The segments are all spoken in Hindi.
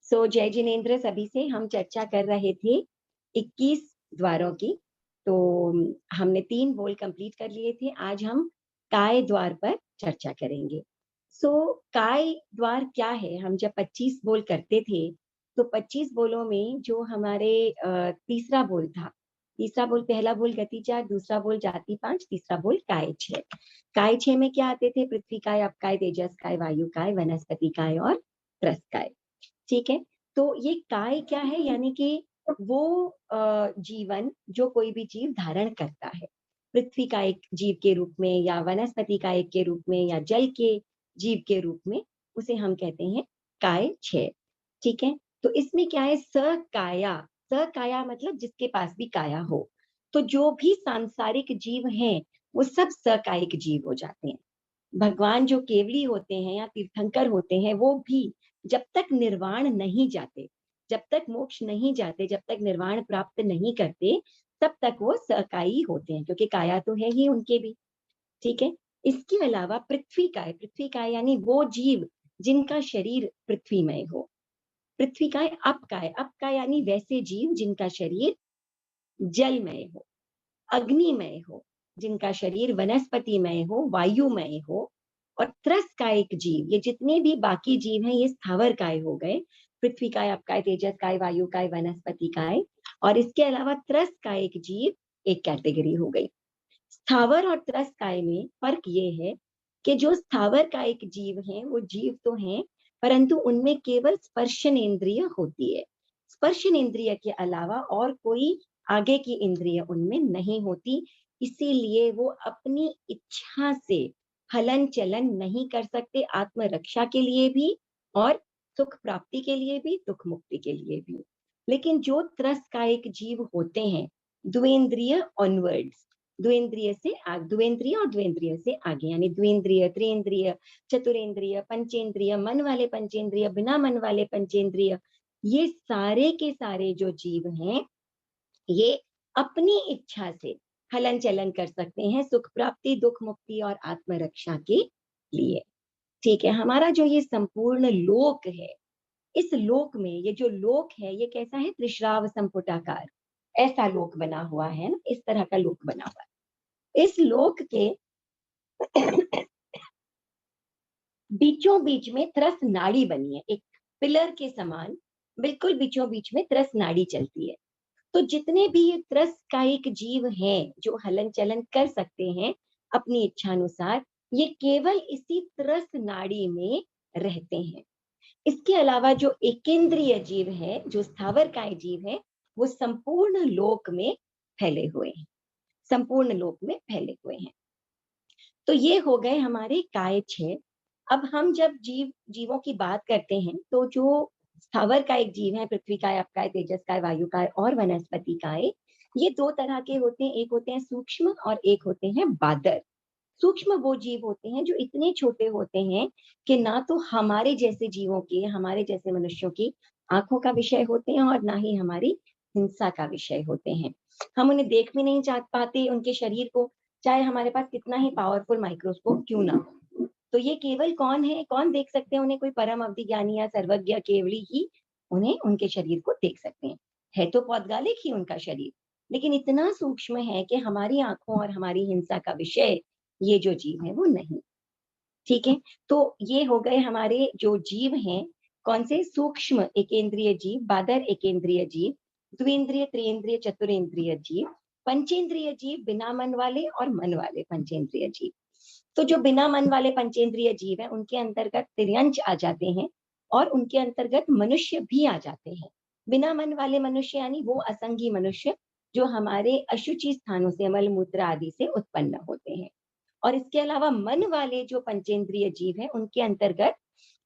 जय जिनेन्द्र सभी से हम चर्चा कर रहे थे 21 द्वारों की। तो हमने 3 बोल कंप्लीट कर लिए थे। आज हम काय द्वार पर चर्चा करेंगे। काय द्वार क्या है? हम जब 25 बोल करते थे तो 25 बोलों में जो हमारे तीसरा बोल था, तीसरा बोल, पहला बोल गति 4, दूसरा बोल जाति 5, तीसरा बोल काय 6। काय 6 में क्या आते थे? पृथ्वी काय, अप काय, तेजस काय, वायु काय, वनस्पति काय और त्रस काय। ठीक है। तो ये काय क्या है? यानी कि वो जीवन जो कोई भी जीव धारण करता है, पृथ्वी का एक जीव के रूप में या वनस्पति का एक के रूप में या जल के जीव के रूप में, उसे हम कहते हैं काय 6। ठीक है। तो इसमें क्या है? सकाया, सकाया मतलब जिसके पास भी काया हो। तो जो भी सांसारिक जीव हैं वो सब सकायिक जीव हो जाते हैं। भगवान जो केवली होते हैं या तीर्थंकर होते हैं, वो भी जब तक निर्वाण नहीं जाते, जब तक मोक्ष नहीं जाते, जब तक निर्वाण प्राप्त नहीं करते, तब तक वो सकाई होते हैं, क्योंकि काया तो है ही उनके भी। ठीक है। इसके अलावा पृथ्वी काय यानी वो जीव जिनका शरीर पृथ्वीमय हो। पृथ्वी काय, अप काय यानी वैसे जीव जिनका शरीर जलमय हो, अग्निमय हो, जिनका शरीर वनस्पतिमय हो, वायुमय हो। और त्रस कायिक जीव, ये जितने भी बाकी जीव हैं, ये स्थावर काय हो गए। पृथ्वी काय, अप काय, तेजस काय, वायु काय, वनस्पति काय। और इसके अलावा त्रस कायिक जीव एक कैटेगरी हो गई। स्थावर और त्रस काय में फर्क ये है कि जो स्थावर कायिक जीव हैं वो जीव तो हैं, परंतु उनमें केवल स्पर्शनेन्द्रिय होती है। स्पर्शनेन्द्रिय के अलावा और कोई आगे की इंद्रिय उनमें नहीं होती। इसीलिए वो अपनी इच्छा से हलन चलन नहीं कर सकते, आत्मरक्षा के लिए भी और सुख प्राप्ति के लिए भी, दुख मुक्ति के लिए भी। लेकिन जो त्रस कायिक जीव होते हैं, द्वेंद्रिय ऑनवर्ड्स, द्वेंद्रिय और द्वेंद्रिय से आगे, यानी द्वेंद्रिय, त्रिंद्रिय, चतुरेंद्रिय, पंचेंद्रिय, मन वाले पंचेंद्रिय, बिना मन वाले पंचेंद्रिय, ये सारे के सारे जो जीव हैं, ये अपनी इच्छा से हलन चलन कर सकते हैं सुख प्राप्ति, दुख मुक्ति और आत्मरक्षा के लिए। ठीक है। हमारा जो ये संपूर्ण लोक है, इस लोक में ये जो लोक है ये कैसा है? त्रिश्राव संपुटाकार, ऐसा लोक बना हुआ है ना, इस तरह का लोक बना हुआ है। इस लोक के बीचों बीच में त्रस नाड़ी बनी है, एक पिलर के समान, बिल्कुल बीचों बीच में त्रस नाड़ी चलती है। तो जितने भी ये त्रस कायिक जीव हैं जो हलन चलन कर सकते हैं अपनी इच्छानुसार, ये केवल इसी त्रस नाड़ी में रहते हैं। इसके अलावा जो एकेंद्रीय जीव है, जो स्थावर काय जीव है, वो संपूर्ण लोक में फैले हुए हैं, संपूर्ण लोक में फैले हुए हैं। तो ये हो गए हमारे काय 6। अब हम जब जीवों की बात करते हैं तो जो स्थावर का एक जीव है, पृथ्वी काय, अप काय, तेजस काय, वायु काय और वनस्पति काय, ये 2 तरह के होते हैं। एक होते हैं सूक्ष्म और एक होते हैं बादर। सूक्ष्म वो जीव होते हैं जो इतने छोटे होते हैं कि ना तो हमारे जैसे जीवों की, हमारे जैसे मनुष्यों की आंखों का विषय होते हैं और ना ही हमारी हिंसा का विषय होते हैं। हम उन्हें देख भी नहीं चाह पाते, उनके शरीर को, चाहे हमारे पास कितना ही पावरफुल माइक्रोस्कोप क्यों ना हो। तो ये केवल कौन है, कौन देख सकते हैं उन्हें? कोई परम अवधि ज्ञानी या सर्वज्ञ केवली ही उन्हें, उनके शरीर को देख सकते हैं। है तो पौद्गलिक ही उनका शरीर, लेकिन इतना सूक्ष्म है कि हमारी आंखों और हमारी हिंसा का विषय ये जो जीव है वो नहीं। ठीक है। तो ये हो गए हमारे जो जीव हैं, कौन से? सूक्ष्म एकेंद्रीय जीव, बादर एकेंद्रीय जीव, द्विंद्रिय, त्रिंद्रिय, चतुरेंद्रिय जीव, पंचेंद्रिय जीव, बिना मन वाले और मन वाले पंचेंद्रिय जीव। तो जो बिना मन वाले पंचेंद्रिय जीव है उनके अंतर्गत तिर्यंच आ जाते हैं और उनके अंतर्गत मनुष्य भी आ जाते हैं। बिना मन वाले मनुष्य यानी वो असंगी मनुष्य जो हमारे अशुचि स्थानों से, मल मूत्र आदि से उत्पन्न होते हैं। और इसके अलावा मन वाले जो पंचेंद्रिय जीव हैं उनके अंतर्गत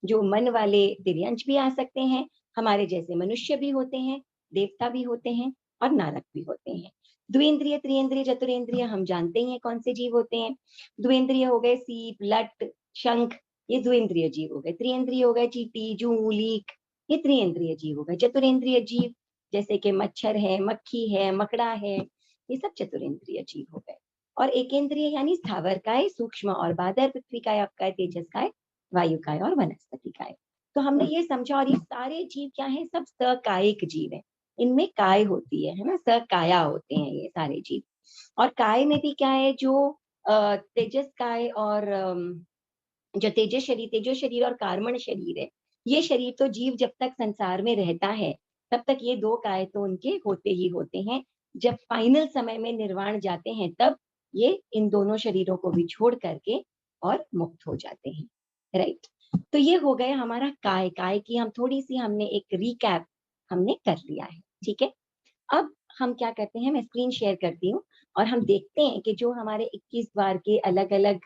जो मन वाले तिर्यंच भी आ सकते हैं, हमारे जैसे मनुष्य भी होते हैं, देवता भी होते हैं और नारक भी होते हैं। द्विंद्रिय, त्रिंद्रिय, चतुरेंद्रिय हम जानते हैं कौन से जीव होते हैं। द्विंद्रिय हो गए सीप, लट, शंख, ये द्विंद्रिय जीव हो गए। त्रिंद्रिय हो गए चींटी, जू, लीक, ये त्रिंद्रिय जीव हो गए। चतुरेंद्रिय जीव जैसे कि मच्छर है, मक्खी है, मकड़ा है, ये सब चतुरेंद्रिय जीव हो गए। और एकेंद्रिय यानी स्थावर काय, सूक्ष्म और बादर, पृथ्वी काय, अप काय, तेजस काय, वायु काय और वनस्पति काय। तो हमने ये समझा, और ये सारे जीव क्या है, सब सकायिक जीव है, इनमें काय होती है ना, सकाया होते हैं ये सारे जीव। और काय में भी क्या है, जो तेजस काय और जो तेजो शरीर और कार्मण शरीर है, ये शरीर तो जीव जब तक संसार में रहता है तब तक ये दो काय तो उनके होते ही होते हैं। जब फाइनल समय में निर्वाण जाते हैं तब ये इन दोनों शरीरों को भी छोड़ करके और मुक्त हो जाते हैं। राइट। तो ये हो गया हमारा काय। काय की हम थोड़ी सी हमने एक रिकैप हमने कर लिया है। ठीक है। अब हम क्या करते हैं, मैं स्क्रीन शेयर करती हूँ और हम देखते हैं कि जो हमारे 21 बार के अलग अलग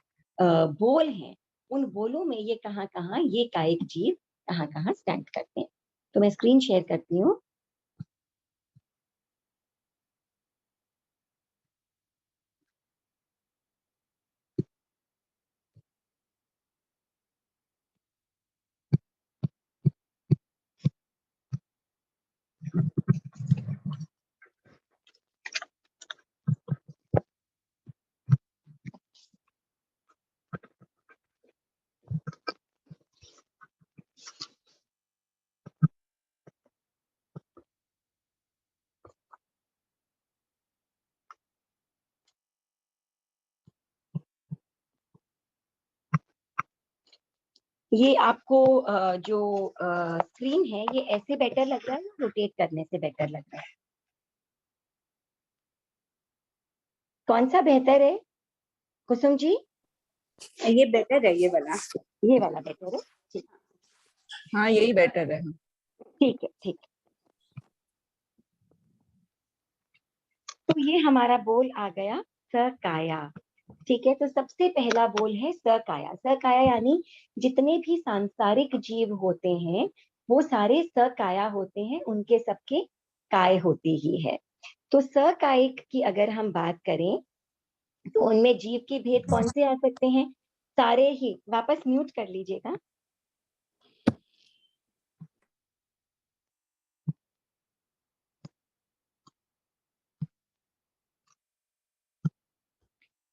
बोल हैं, उन बोलों में ये कहाँ कहाँ ये कायिक जीव कहाँ कहाँ स्टैंड करते हैं। तो मैं स्क्रीन शेयर करती हूँ। ये आपको जो स्क्रीन है ये ऐसे बेटर लग रहा है या रोटेट करने से बेटर लग रहा है? कौन सा बेहतर है कुसुम जी? ये बेटर है, ये वाला। ये वाला बेटर है। ठीक। हाँ, यही बेटर है। ठीक है। ठीक। तो ये हमारा बोल आ गया सकाया। ठीक है। तो सबसे पहला बोल है सकाया। सकाया यानी जितने भी सांसारिक जीव होते हैं वो सारे सकाया होते हैं, उनके सबके काय होती ही है। तो सकायिक की अगर हम बात करें तो उनमें जीव के भेद कौन से आ सकते हैं? सारे ही। वापस म्यूट कर लीजिएगा।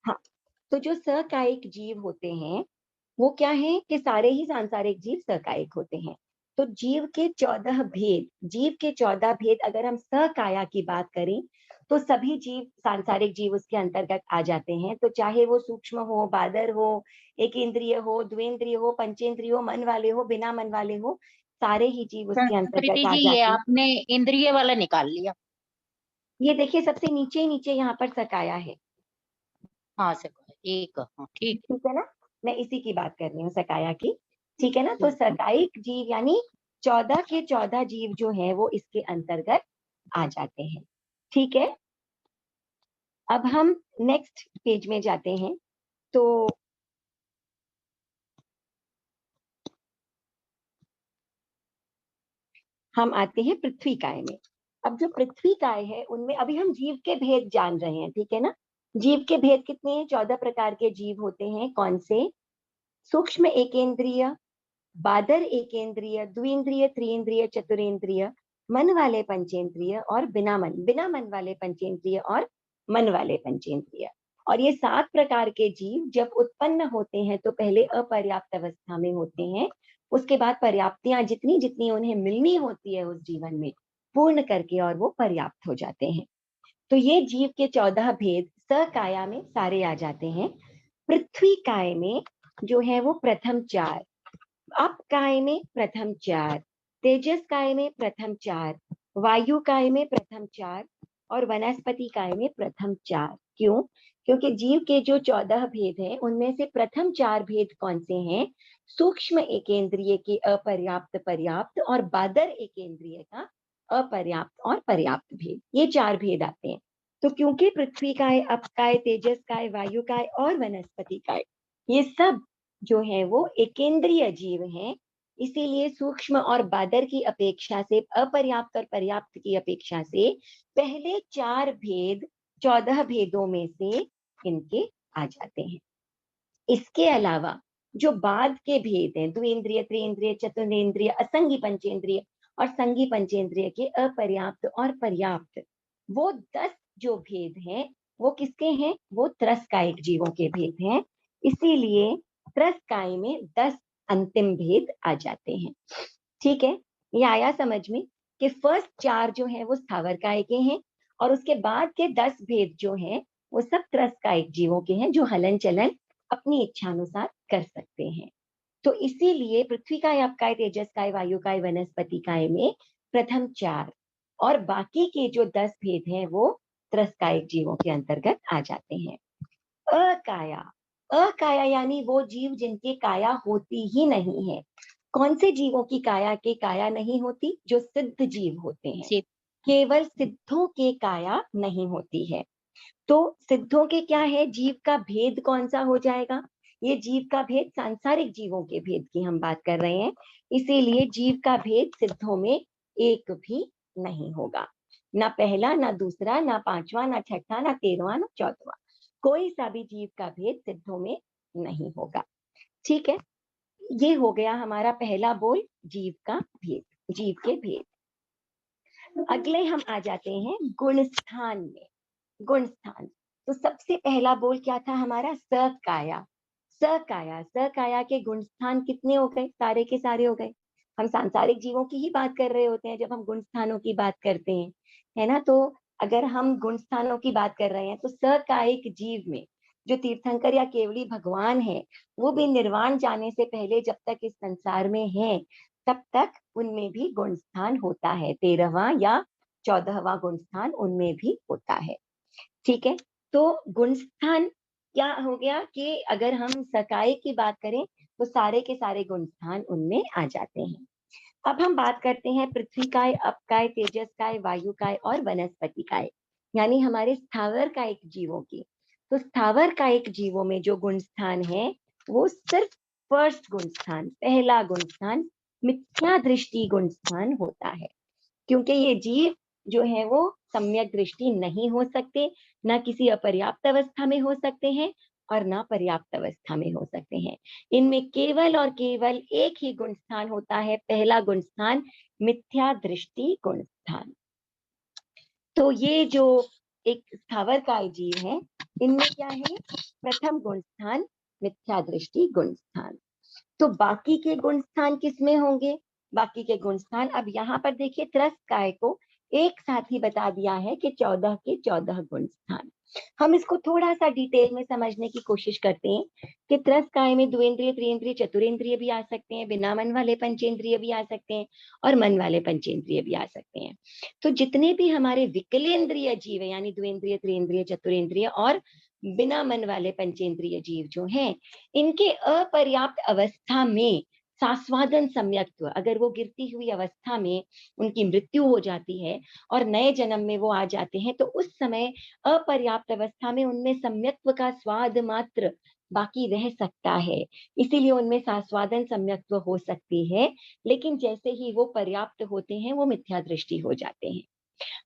हाँ। तो जो सकायिक जीव होते हैं वो क्या है कि सारे ही सांसारिक जीव सकायिक होते हैं। तो जीव के 14 भेद, जीव के 14 भेद अगर हम सकाया की बात करें तो सभी जीव सांसारिक जीव उसके अंतर्गत आ जाते हैं। तो चाहे वो सूक्ष्म हो, बादर हो, एक इंद्रिय हो, द्विंद्रिय हो, पंचेंद्रिय हो, मन वाले हो, बिना मन वाले हो, सारे ही जीव उसके अंतर्गत संस्कृति आ जी, ये जाते हैं। आपने इंद्रिय वाला निकाल लिया। ये देखिए सबसे नीचे नीचे यहाँ पर सकाया है। हाँ सर, एक, हाँ ठीक ठीक है ना, मैं इसी की बात कर रही हूँ, सकाया की। ठीक है ना। तो है। सकाइक जीव यानी 14 के 14 जीव जो है वो इसके अंतर्गत आ जाते हैं। ठीक है। अब हम नेक्स्ट पेज में जाते हैं। तो हम आते हैं पृथ्वी काय में। अब जो पृथ्वी काय है उनमें अभी हम जीव के भेद जान रहे हैं। ठीक है ना। जीव के भेद कितने हैं? 14 प्रकार के जीव होते हैं। कौन से? सूक्ष्म एकेंद्रिय, बादर एकेंद्रिय, द्विंद्रिय, त्रिइंद्रिय, चतुरेंद्रिय, मन वाले पंचेंद्रिय और बिना मन वाले पंचेंद्रिय और मन वाले पंचेंद्रिय। और ये 7 प्रकार के जीव जब उत्पन्न होते हैं तो पहले अपर्याप्त अवस्था में होते हैं, उसके बाद पर्याप्तियां जितनी जितनी उन्हें मिलनी होती है उस जीवन में पूर्ण करके और वो पर्याप्त हो जाते हैं। तो ये जीव के 14 भेद सकाया में सारे आ जाते हैं। पृथ्वी काय में जो है वो प्रथम 4, अप काय में प्रथम 4, तेजस काय में प्रथम 4, वायु काय में प्रथम 4 और वनस्पति काय में प्रथम 4। क्यों? क्योंकि जीव के जो 14 भेद हैं उनमें से प्रथम 4 भेद कौन से हैं? सूक्ष्म एकेंद्रिय के अपर्याप्त, पर्याप्त और बादर एकेंद्रिय का अपर्याप्त और पर्याप्त भेद, ये 4 भेद आते हैं। तो क्योंकि पृथ्वी काय, अप काय, तेजस काय, वायु काय और वनस्पति काय, ये सब जो है वो एकेंद्रीय जीव हैं, इसीलिए सूक्ष्म और बादर की अपेक्षा से, अपर्याप्त और पर्याप्त की अपेक्षा से पहले 4 भेद 14 भेदों में से इनके आ जाते हैं। इसके अलावा जो बाद के भेद हैं, द्विंद्रिय, त्रिइंद्रिय, चतुरेंद्रिय, असंगी पंचेंद्रिय और संगी पंचेंद्रिय के अपर्याप्त और पर्याप्त, वो 10 जो भेद हैं वो किसके हैं? वो त्रस्कायिक जीवों के भेद हैं। इसीलिए त्रस्काय में 10 अंतिम भेद आ जाते हैं। ठीक है, ये आया समझ में कि फर्स्ट 4 जो है वो स्थावरकाय के हैं और उसके बाद के 10 भेद जो हैं वो सब त्रस्कायिक जीवों के हैं, जो हलन चलन अपनी इच्छानुसार कर सकते हैं। तो इसीलिए पृथ्वी काय, अपकाय, तेजस काय, वायु काय, वनस्पति काय में प्रथम 4 और बाकी के जो 10 भेद हैं वो त्रस्कायिक जीवों के अंतर्गत आ जाते हैं। अकाया, अकाया यानी वो जीव जिनकी काया होती ही नहीं है। कौन से जीवों की काया नहीं होती? जो सिद्ध जीव होते हैं। सिद्ध। केवल सिद्धों के काया नहीं होती है। तो सिद्धों के क्या है? जीव का भेद कौन सा हो जाएगा? ये जीव का भेद सांसारिक जीवों के भेद की हम बात कर रहे हैं, इसीलिए जीव का भेद सिद्धों में एक भी नहीं होगा। ना पहला, ना दूसरा, ना पांचवा, ना छठा, ना 13वां, ना 14वां, कोई सा भी जीव का भेद सिद्धों में नहीं होगा। ठीक है, ये हो गया हमारा पहला बोल, जीव का भेद, जीव के भेद। अगले हम आ जाते हैं गुण स्थान में। गुण स्थान, तो सबसे पहला बोल क्या था हमारा? सकाया। सकाया, सकाया के गुण स्थान कितने हो गए? सारे के सारे हो गए। हम सांसारिक जीवों की ही बात कर रहे होते हैं जब हम गुण स्थानों की बात करते हैं, है ना? तो अगर हम गुण स्थानों की बात कर रहे हैं तो सकायिक जीव में जो तीर्थंकर या केवली भगवान है, वो भी निर्वाण जाने से पहले जब तक इस संसार में है तब तक उनमें भी गुण स्थान होता है। 13वां या 14वां गुण स्थान उनमें भी होता है। ठीक है, तो गुण स्थान क्या हो गया कि अगर हम सकाय की बात करें तो सारे के सारे गुण स्थान उनमें आ जाते हैं। अब हम बात करते हैं पृथ्वी काय, अपकाय, तेजस काय, वायु काय और वनस्पति काय, यानी हमारे स्थावर कायिक जीवों की। तो स्थावर कायिक जीवों में जो गुण स्थान है वो सिर्फ फर्स्ट गुण स्थान, पहला गुण स्थान मिथ्या दृष्टि गुण स्थान होता है, क्योंकि ये जीव जो है वो सम्यक दृष्टि नहीं हो सकते, ना किसी अपर्याप्त अवस्था में हो सकते हैं और ना पर्याप्त अवस्था में हो सकते हैं। इनमें केवल और केवल एक ही गुण स्थान होता है, पहला गुण स्थान मिथ्या दृष्टि गुण स्थान। तो ये जो एक स्थावर काय जीव है, इनमें क्या है? प्रथम गुण स्थान मिथ्या दृष्टि गुण स्थान। तो बाकी के गुण स्थान किसमें होंगे? बाकी के गुण स्थान, अब यहाँ पर देखिए त्रस्काय को एक साथ ही बता दिया है कि 14 के 14 गुण स्थान। हम इसको थोड़ा सा डिटेल में समझने की कोशिश करते हैं कि त्रस्काय में द्विंद्रिय, त्रिइंद्रिय, चतुरिंद्रिय भी आ सकते हैं, बिना मन वाले पंचेंद्रिय भी आ सकते हैं और मन वाले पंचेंद्रिय भी आ सकते हैं। तो जितने भी हमारे विकलेंद्रिय जीव है, यानी द्विंद्रिय, त्रिइंद्रिय, चतुरिंद्रिय और बिना मन वाले पंचेंद्रिय जीव जो हैं, इनके अपर्याप्त अवस्था में सास्वादन सम्यक्त्व, अगर वो गिरती हुई अवस्था में उनकी मृत्यु हो जाती है और नए जन्म में वो आ जाते हैं, तो उस समय अपर्याप्त अवस्था में उनमें सम्यक्त्व का स्वाद मात्र बाकी रह सकता है, इसीलिए उनमें सास्वादन सम्यक्त्व हो सकती है। लेकिन जैसे ही वो पर्याप्त होते हैं वो मिथ्या दृष्टि हो जाते हैं।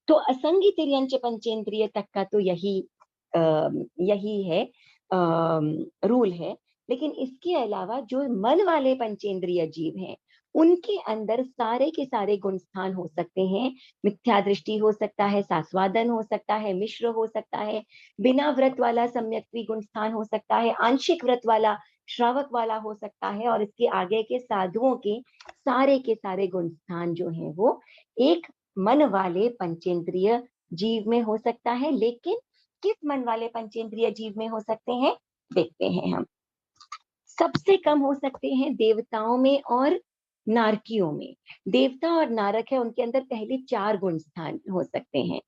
तो असंगी तिर्यंच पंचेंद्रिय तक का तो यही है, रूल है। लेकिन इसके अलावा जो मन वाले पंचेंद्रिय जीव हैं, उनके अंदर सारे के सारे गुण स्थान हो सकते हैं। मिथ्या दृष्टि हो सकता है, सास्वादन हो सकता है, मिश्र हो सकता है, बिना व्रत वाला सम्यक्त्वी गुण स्थान हो सकता है, आंशिक व्रत वाला, श्रावक वाला हो सकता है, और इसके आगे के साधुओं के सारे गुण स्थान जो है वो एक मन वाले पंचेंद्रिय जीव में हो सकता है। लेकिन किस मन वाले पंचेंद्रिय जीव में हो सकते हैं, देखते हैं हम। सबसे कम हो सकते हैं देवताओं में और नारकियों में। देवता और नारक है, उनके अंदर पहले 4 गुण स्थान हो सकते हैं,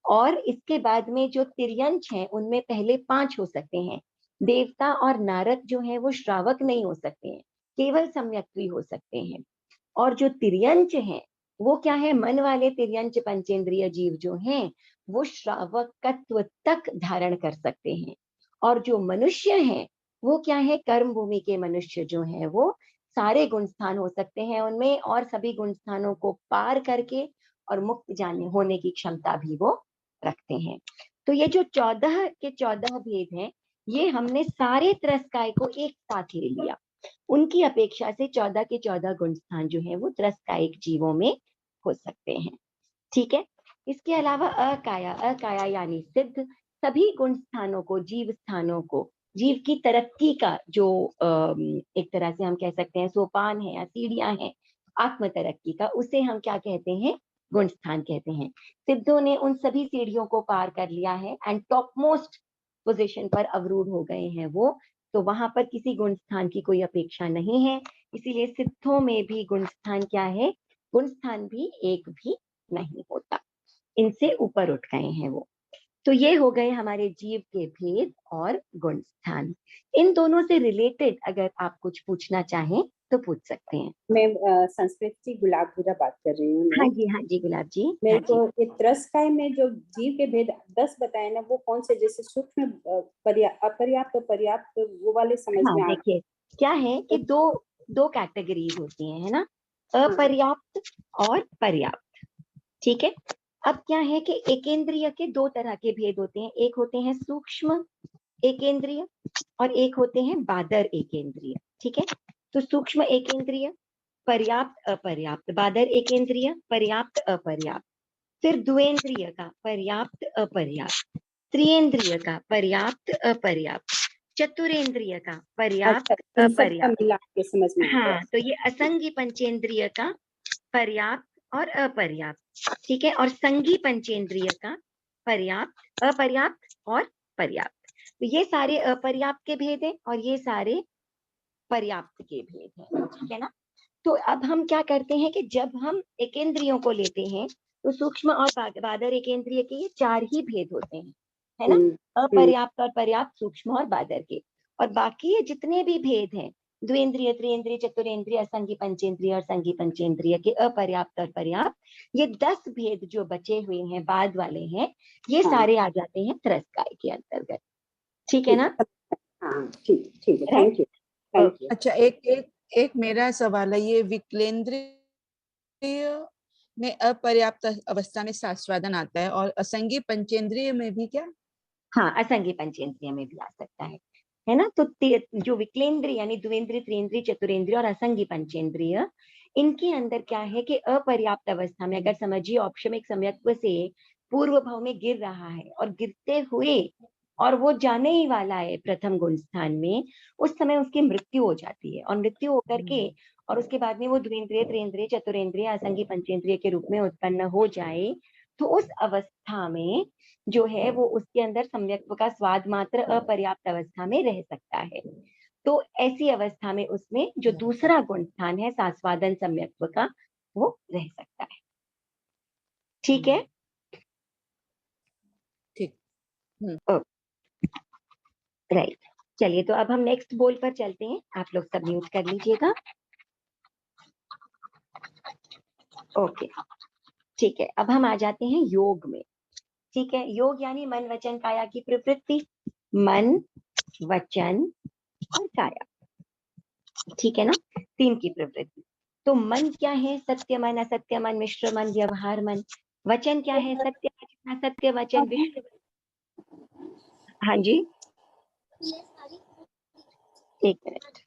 और इसके बाद में जो तिर्यंच हैं उनमें पहले 5 हो सकते हैं। देवता और नारक जो है वो श्रावक नहीं हो सकते हैं, केवल सम्यक्त्वी हो सकते हैं। और जो तिर्यंच हैं वो क्या है? मन वाले तिर्यंच पंचेंद्रिय जीव जो हैं वो श्रावकत्व तक धारण कर सकते हैं। और जो मनुष्य हैं वो क्या है? कर्म भूमि के मनुष्य जो हैं वो सारे गुण स्थान हो सकते हैं उनमें, और सभी गुण स्थानों को पार करके और मुक्त जाने होने की क्षमता भी वो रखते हैं। तो ये जो 14 के 14 भेद हैं, ये हमने सारे त्रस्काय को एक साथ ले लिया। उनकी अपेक्षा से 14 के 14 गुण स्थान जो है वो त्रस्कायिक जीवों में हो सकते हैं। ठीक है, इसके अलावा अकाया, अकाया यानी सिद्ध, सभी गुण स्थानों को, जीव स्थानों को जीव की तरक्की का जो एक तरह से हम कह सकते हैं सोपान है या सीढ़ियां हैं आत्म तरक्की का, उसे हम क्या कहते हैं, गुण स्थान कहते हैं। सिद्धों ने उन सभी सीढ़ियों को पार कर लिया है एंड टॉप मोस्ट पोजिशन पर अवरूढ़ हो गए हैं वो, तो वहां पर किसी गुण स्थान की कोई अपेक्षा नहीं है। इसीलिए सिद्धों में भी गुण स्थान क्या है, गुण स्थान भी एक भी नहीं होता, इनसे ऊपर उठ गए हैं वो। तो ये हो गए हमारे जीव के भेद और गुण स्थान। इन दोनों से रिलेटेड अगर आप कुछ पूछना चाहें तो पूछ सकते हैं। मैं संस्कृत की गुलाब बुरा बात कर रही हूँ। हाँ जी, हाँ जी गुलाब जी, मेरे हाँ जी। को ये त्रस्काय में जो जीव के भेद 10 बताए ना, वो कौन से, जैसे सूक्ष्म, अपर्याप्त, पर्याप्त, वो वाले समझ हाँ में आ देखिए, क्या है कि दो दो कैटेगरीज होती हैं, है ना, हाँ। अपर्याप्त और पर्याप्त। ठीक है। अब क्या है कि एकेंद्रिय के दो तरह के भेद होते हैं, एक होते हैं सूक्ष्म एकेंद्रिय और एक होते हैं बादर एकेंद्रिय। ठीक है। तो सूक्ष्म एकेंद्रिय, पर्याप्त अपर्याप्त, बादर एकेंद्रिय, पर्याप्त अपर्याप्त, फिर द्वेंद्रिय का पर्याप्त अपर्याप्त, त्रिएंद्रिय का पर्याप्त अपर्याप्त, चतुरेंद्रिय का अच्छा, पर्याप्त इन सब का अपर्याप्त। मिला के समझ में आ गया। हाँ, तो ये असंगी पंचेंद्रिय का पर्याप्त और अपर्याप्त। ठीक है। और संगी पंचेंद्रिय का पर्याप्त, अपर्याप्त और पर्याप्त। तो ये सारे अपर्याप्त के भेद हैं और ये सारे पर्याप्त के भेद हैं। ठीक है ना। तो अब हम क्या करते हैं कि जब हम एकेंद्रियों को लेते हैं तो सूक्ष्म और बादर एकेंद्रिय के ये चार ही भेद होते हैं, है ना, हम्म। अपर्याप्त और पर्याप्त, सूक्ष्म और बादर के। और बाकी ये जितने भी भेद हैं, द्वेंद्रिय, त्रिएंद्रिय, चतुरेंद्रिय, असंगी पंचेंद्रिय और संगी पंचेंद्रिय के अपर्याप्त और पर्याप्त, ये 10 भेद जो बचे हुए हैं बाद वाले हैं, ये हाँ, सारे आ जाते हैं त्रस्काय के अंतर्गत। ठीक है ठीक। ना। हाँ, ठीक ठीक है, right. Thank you, thank you. अच्छा, एक एक एक मेरा सवाल है, ये विकलेंद्रिय में अपर्याप्त अवस्था में सास्वादन आता है और असंगी पंचेंद्रिय में भी क्या? हाँ, असंगी पंचेंद्रिय में भी आ सकता है ना। तो जो विकलेंद्रिय यानी द्वेंद्रिय, त्रिएंद्रिय, चतुरेंद्रिय और असंगी पंचेंद्रिय, इनके अंदर क्या है कि अपर्याप्त अवस्था में अगर समझिए औपशमिक सम्यक्त्व से पूर्व भाव में गिर रहा है और गिरते हुए और वो जाने ही वाला है प्रथम गुण स्थान में, उस समय उसकी मृत्यु हो जाती है। और मृत्यु होकर के और उसके बाद में वो द्वेंद्रिय, त्रिएंद्रिय, चतुरेंद्रिय, असंगी पंचेंद्रिय के रूप में उत्पन्न हो जाए, तो उस अवस्था में जो है वो उसके अंदर सम्यक्त्व का स्वाद मात्र अपर्याप्त अवस्था में रह सकता है। तो ऐसी अवस्था में उसमें जो दूसरा गुण स्थान है सास्वादन सम्यक्त्व का, वो रह सकता है। ठीक है। ठीक। राइट। चलिए, तो अब हम नेक्स्ट बोल पर चलते हैं। आप लोग सब म्यूट कर लीजिएगा। ओके, ठीक है। अब हम आ जाते हैं योग में। ठीक है। योग यानी मन वचन काया की प्रवृत्ति, मन वचन और काया। ठीक है ना, तीन की प्रवृत्ति। तो मन क्या है, सत्य मन, असत्य मन, मिश्र मन, व्यवहार मन। वचन क्या है, सत्य वचन, असत्य वचन, विश्व। हाँ जी, एक मिनट।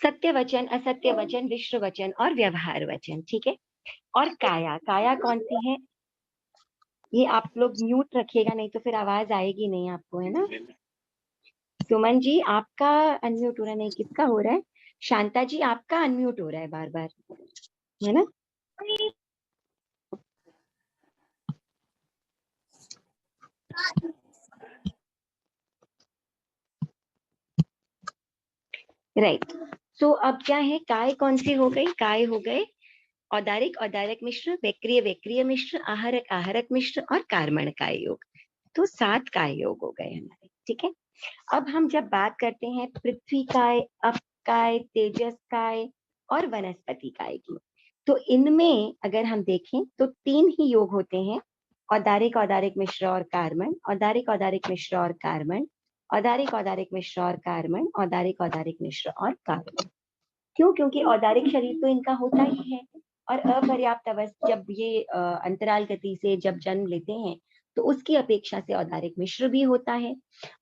सत्य वचन, असत्य वचन, विश्व वचन और व्यवहार वचन। ठीक है। और काया, काया कौन सी है, ये आप लोग म्यूट रखिएगा, नहीं तो फिर आवाज आएगी नहीं आपको, है ना। सुमन जी आपका अनम्यूट हो रहा है, नहीं किसका हो रहा है, शांता जी आपका अनम्यूट हो रहा है बार बार, है ना। राइट। सो अब क्या है, काय कौन सी हो गई, काय हो गए औदारिक, औदारिक मिश्र, वैक्रिय, वैक्रिय मिश्र, आहरक, आहरक मिश्र और कार्मण काय योग। तो 7 काय योग हो गए हमारे। ठीक है। अब हम जब बात करते हैं पृथ्वी काय, अप काय, तेजस काय और वनस्पति काय की, तो इनमें अगर हम देखें तो 3 ही योग होते हैं, औदारिक, औदारिक मिश्र और कार्बन, औदारिक, औदारिक मिश्र और कार्बन, औदारिक, औदारिक मिश्र और कार्बन, औदारिक, औदारिक मिश्र और कार्बन। क्यों, क्योंकि औदारिक शरीर तो इनका होता ही है और अपर्याप्त अवस्था जब ये अंतराल गति से जब जन्म लेते हैं तो उसकी अपेक्षा से औदारिक मिश्र भी होता है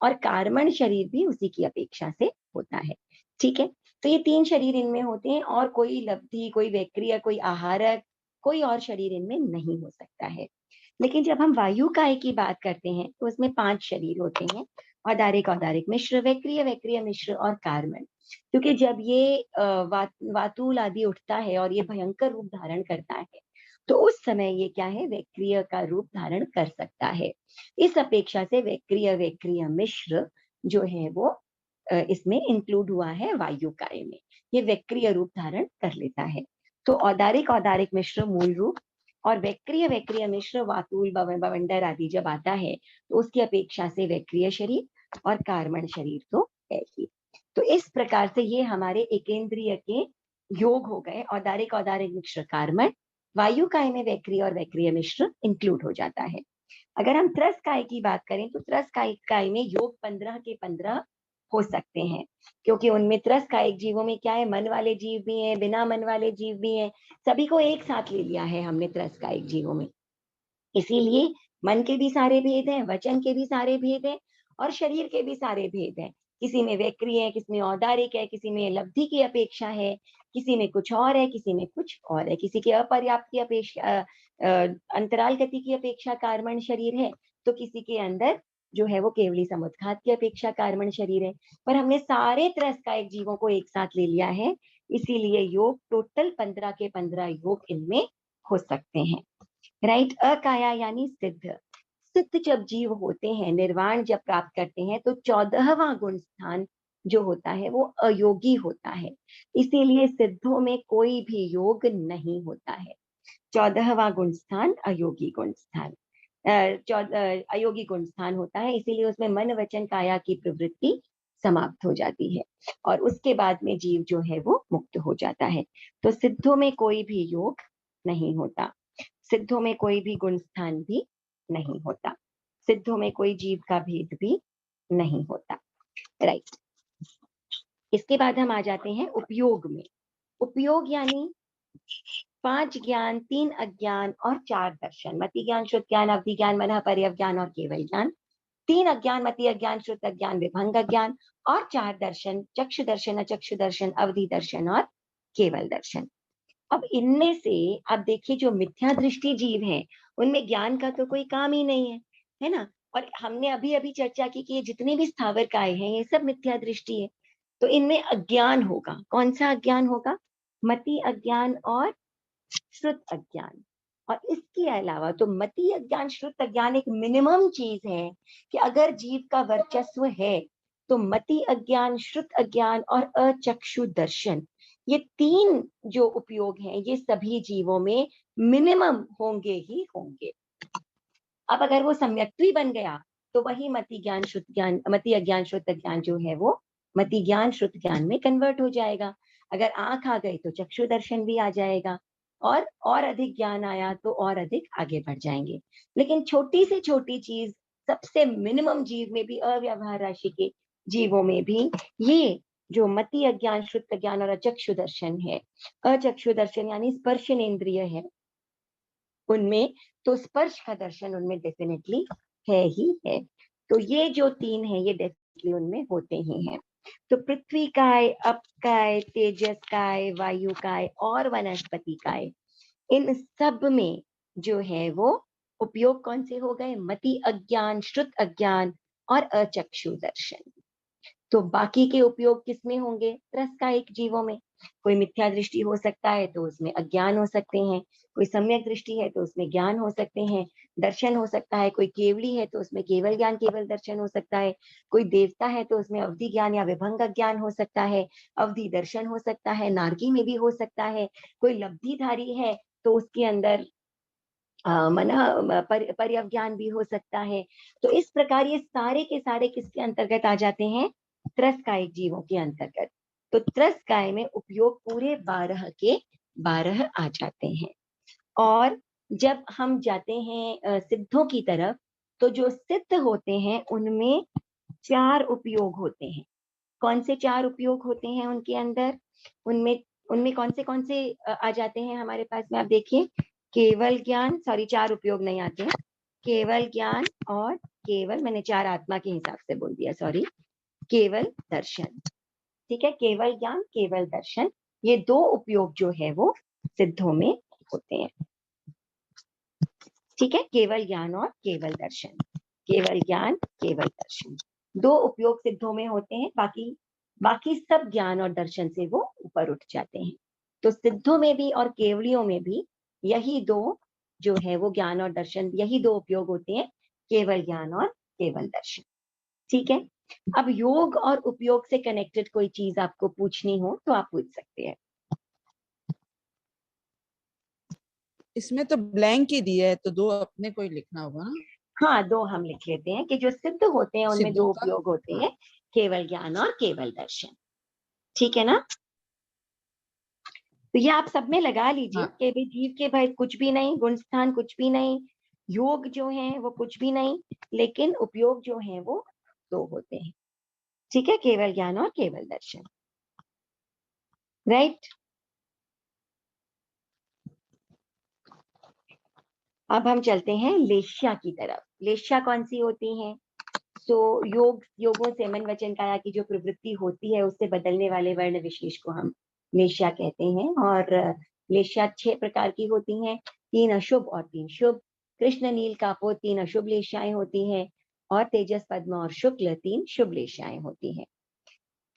और कार्बन शरीर भी उसी की अपेक्षा से होता है। ठीक है। तो ये 3 शरीर इनमें होते हैं और कोई लब्धि, कोई वैक्रिय, कोई आहारक, कोई और शरीर इनमें नहीं हो सकता है। लेकिन जब हम वायु काय की बात करते हैं तो उसमें 5 शरीर होते हैं, औदारिक, औदारिक मिश्र, वैक्रिय, वैक्रिय मिश्र और कार्बन। क्योंकि जब ये वातुल आदि उठता है और ये भयंकर रूप धारण करता है, तो उस समय ये क्या है, वैक्रिय का रूप धारण कर सकता है। इस अपेक्षा से वैक्रिय, वैक्रिय मिश्र जो है वो इसमें इंक्लूड हुआ है वायु काय में, ये वैक्रिय रूप धारण कर लेता है। तो औदारिक, औदारिक मिश्र मूल रूप और वैक्रिय, वैक्रिय मिश्र वातुल, बवंडर आदि जब आता है तो उसकी अपेक्षा से वैक्रिय शरीर और कार्बन शरीर तो है ही। तो इस प्रकार से ये हमारे एकेंद्रिय के योग हो गए, औदारिक, औदारिक मिश्र कार्बन, वायु काय में वैक्रिय और वैक्रिय मिश्र इंक्लूड हो जाता है। अगर हम त्रस काय की बात करें तो त्रस काय में योग 15 के 15 हो सकते हैं, क्योंकि उनमें त्रस कायिक जीवों में क्या है, मन वाले जीव भी हैं, बिना मन वाले जीव भी हैं, सभी को एक साथ ले लिया है हमने त्रस कायिक जीवों में। इसीलिए मन के भी सारे भेद हैं, वचन के भी सारे भेद हैं और शरीर के भी सारे भेद हैं। किसी में वैक्रिय है, किसी में औदारिक है, किसी में लब्धि की अपेक्षा है, किसी में कुछ और है, किसी में कुछ और है, किसी के अपर्याप्त की अपेक्षा, अंतराल गति की अपेक्षा कार्बन शरीर है, तो किसी के अंदर जो है वो केवली समुद्घात की अपेक्षा कार्बन शरीर है। पर हमने सारे त्रस्कायिक जीवों को एक साथ ले लिया है, इसीलिए योग टोटल 15 के 15 योग इनमें हो सकते हैं। राइट। अकाया यानी सिद्ध, सिद्ध जब जीव होते हैं, निर्वाण जब प्राप्त करते हैं, तो 14वां गुण स्थान जो होता है वो अयोगी होता है। इसीलिए सिद्धों में कोई भी योग नहीं होता है। 14वां गुण स्थान अयोगी गुण स्थान, अयोगी गुण स्थान होता है, इसीलिए उसमें मन वचन काया की प्रवृत्ति समाप्त हो जाती है और उसके बाद में जीव जो है वो मुक्त हो जाता है। तो सिद्धों में कोई भी योग नहीं होता, सिद्धों में कोई भी गुण स्थान भी नहीं होता, सिद्धों में कोई जीव का भेद भी नहीं होता। राइट। इसके बाद हम आ जाते हैं उपयोग में। उपयोग यानी 5 ज्ञान, 3 अज्ञान और 4 दर्शन, मति ज्ञान, श्रुत ज्ञान, अवधि ज्ञान, मन पर्यव ज्ञान और केवल ज्ञान। 3 अज्ञान, मति अज्ञान, श्रुत अज्ञान, विभंग ज्ञान और 4 दर्शन, चक्षु दर्शन, अचक्षु दर्शन, अवधि दर्शन और केवल दर्शन। अब इनमें से आप देखिए जो मिथ्या दृष्टि जीव हैं, उनमें ज्ञान का तो कोई काम ही नहीं है ना। और हमने अभी अभी चर्चा की कि ये जितने भी स्थावर काय हैं ये सब मिथ्या दृष्टि है। तो इनमें अज्ञान होगा, कौन सा अज्ञान होगा, मति अज्ञान और श्रुत अज्ञान। और इसके अलावा तो मति अज्ञान, श्रुत अज्ञान एक मिनिमम चीज है कि अगर जीव का वर्चस्व है तो मति अज्ञान, श्रुत अज्ञान और अचक्षु दर्शन, ये 3 जो उपयोग हैं ये सभी जीवों में मिनिमम होंगे ही होंगे। अब अगर वो सम्यक्त्वी बन गया तो वही मति ज्ञान, श्रुत ज्ञान, मति अज्ञान, श्रुत अज्ञान जो है वो मति ज्ञान, श्रुत ज्ञान में कन्वर्ट हो जाएगा। अगर आंख आ गई तो चक्षु दर्शन भी आ जाएगा और अधिक ज्ञान आया तो और अधिक आगे बढ़ जाएंगे। लेकिन छोटी से छोटी चीज, सबसे मिनिमम जीव में भी, अव्यवहार राशि के जीवों में भी ये जो मति अज्ञान, श्रुत ज्ञान और अचक्षु दर्शन है, अचक्षु दर्शन यानी स्पर्शनेन्द्रिय है उनमें, तो स्पर्श का दर्शन उनमें डेफिनेटली है ही है। तो ये जो 3 है ये डेफिनेटली उनमें होते ही हैं। तो पृथ्वी काय, अप काय, तेजस काय, वायु काय और वनस्पति काय, इन सब में जो है वो उपयोग कौन से हो गए, मति अज्ञान, श्रुत अज्ञान और अचक्षु दर्शन। तो बाकी के उपयोग किसमें होंगे, त्रस्कायिक जीवों में। कोई मिथ्या दृष्टि हो सकता है तो उसमें अज्ञान हो सकते हैं, कोई सम्यक दृष्टि है तो उसमें ज्ञान हो सकते हैं, दर्शन हो सकता है, कोई केवली है तो उसमें केवल ज्ञान, केवल दर्शन हो सकता है, कोई देवता है तो उसमें अवधि ज्ञान या विभंग ज्ञान हो सकता है, अवधि दर्शन हो सकता है, नारकी में भी हो सकता है, कोई लब्धिधारी है तो उसके अंदर पर्यव ज्ञान भी हो सकता है। तो इस प्रकार ये सारे के सारे किसके अंतर्गत आ जाते हैं, त्रस्कायिक जीवों के अंतर्गत। तो त्रस्काय में उपयोग पूरे 12 के 12 आ जाते हैं। और जब हम जाते हैं सिद्धों की तरफ, तो जो सिद्ध होते हैं उनमें 4 उपयोग होते हैं। कौन से 4 उपयोग होते हैं उनके अंदर, उनमें उनमें कौन से आ जाते हैं हमारे पास में, आप देखिए, केवल ज्ञान, सॉरी 4 उपयोग नहीं आते हैं, केवल ज्ञान और केवल, मैंने 4 आत्मा के हिसाब से बोल दिया, सॉरी, केवल दर्शन। ठीक है, केवल ज्ञान, केवल दर्शन, ये 2 उपयोग जो है वो सिद्धों में होते हैं। ठीक है, केवल ज्ञान और केवल दर्शन, केवल ज्ञान केवल दर्शन, दो उपयोग सिद्धों में होते हैं, बाकी बाकी सब ज्ञान और दर्शन से वो ऊपर उठ जाते हैं। तो सिद्धों में भी और केवलियों में भी यही दो जो है वो ज्ञान और दर्शन, यही दो उपयोग होते हैं, केवल ज्ञान और केवल दर्शन। ठीक है, अब योग और उपयोग से कनेक्टेड कोई चीज आपको पूछनी हो तो आप पूछ सकते हैं। इसमें तो ब्लैंक ही दिया है, तो दो अपने को ही लिखना होगा ना। हाँ, दो हम लिख लेते हैं कि जो सिद्ध होते हैं उनमें सिद्धों दो का उपयोग होते हैं, केवल ज्ञान और केवल दर्शन। ठीक है ना, तो ये आप सब में लगा लीजिए हाँ। कि भी जीव के भाई कुछ भी नहीं, गुण स्थान कुछ भी नहीं, योग जो है वो कुछ भी नहीं, लेकिन उपयोग जो है वो दो होते हैं। ठीक है, केवल ज्ञान और केवल दर्शन। राइट, अब हम चलते हैं लेश्या की तरफ। लेश्या कौन सी होती हैं? सो योगों से मन वचन काया की जो प्रवृत्ति होती है उससे बदलने वाले वर्ण विशेष को हम लेश्या कहते हैं। और लेश्या 6 प्रकार की होती हैं, 3 अशुभ और 3 शुभ। कृष्ण नील कापोत 3 अशुभ लेश्याएं होती हैं और तेजस पद्म और शुक्ल 3 शुभ लेश्याएं होती हैं।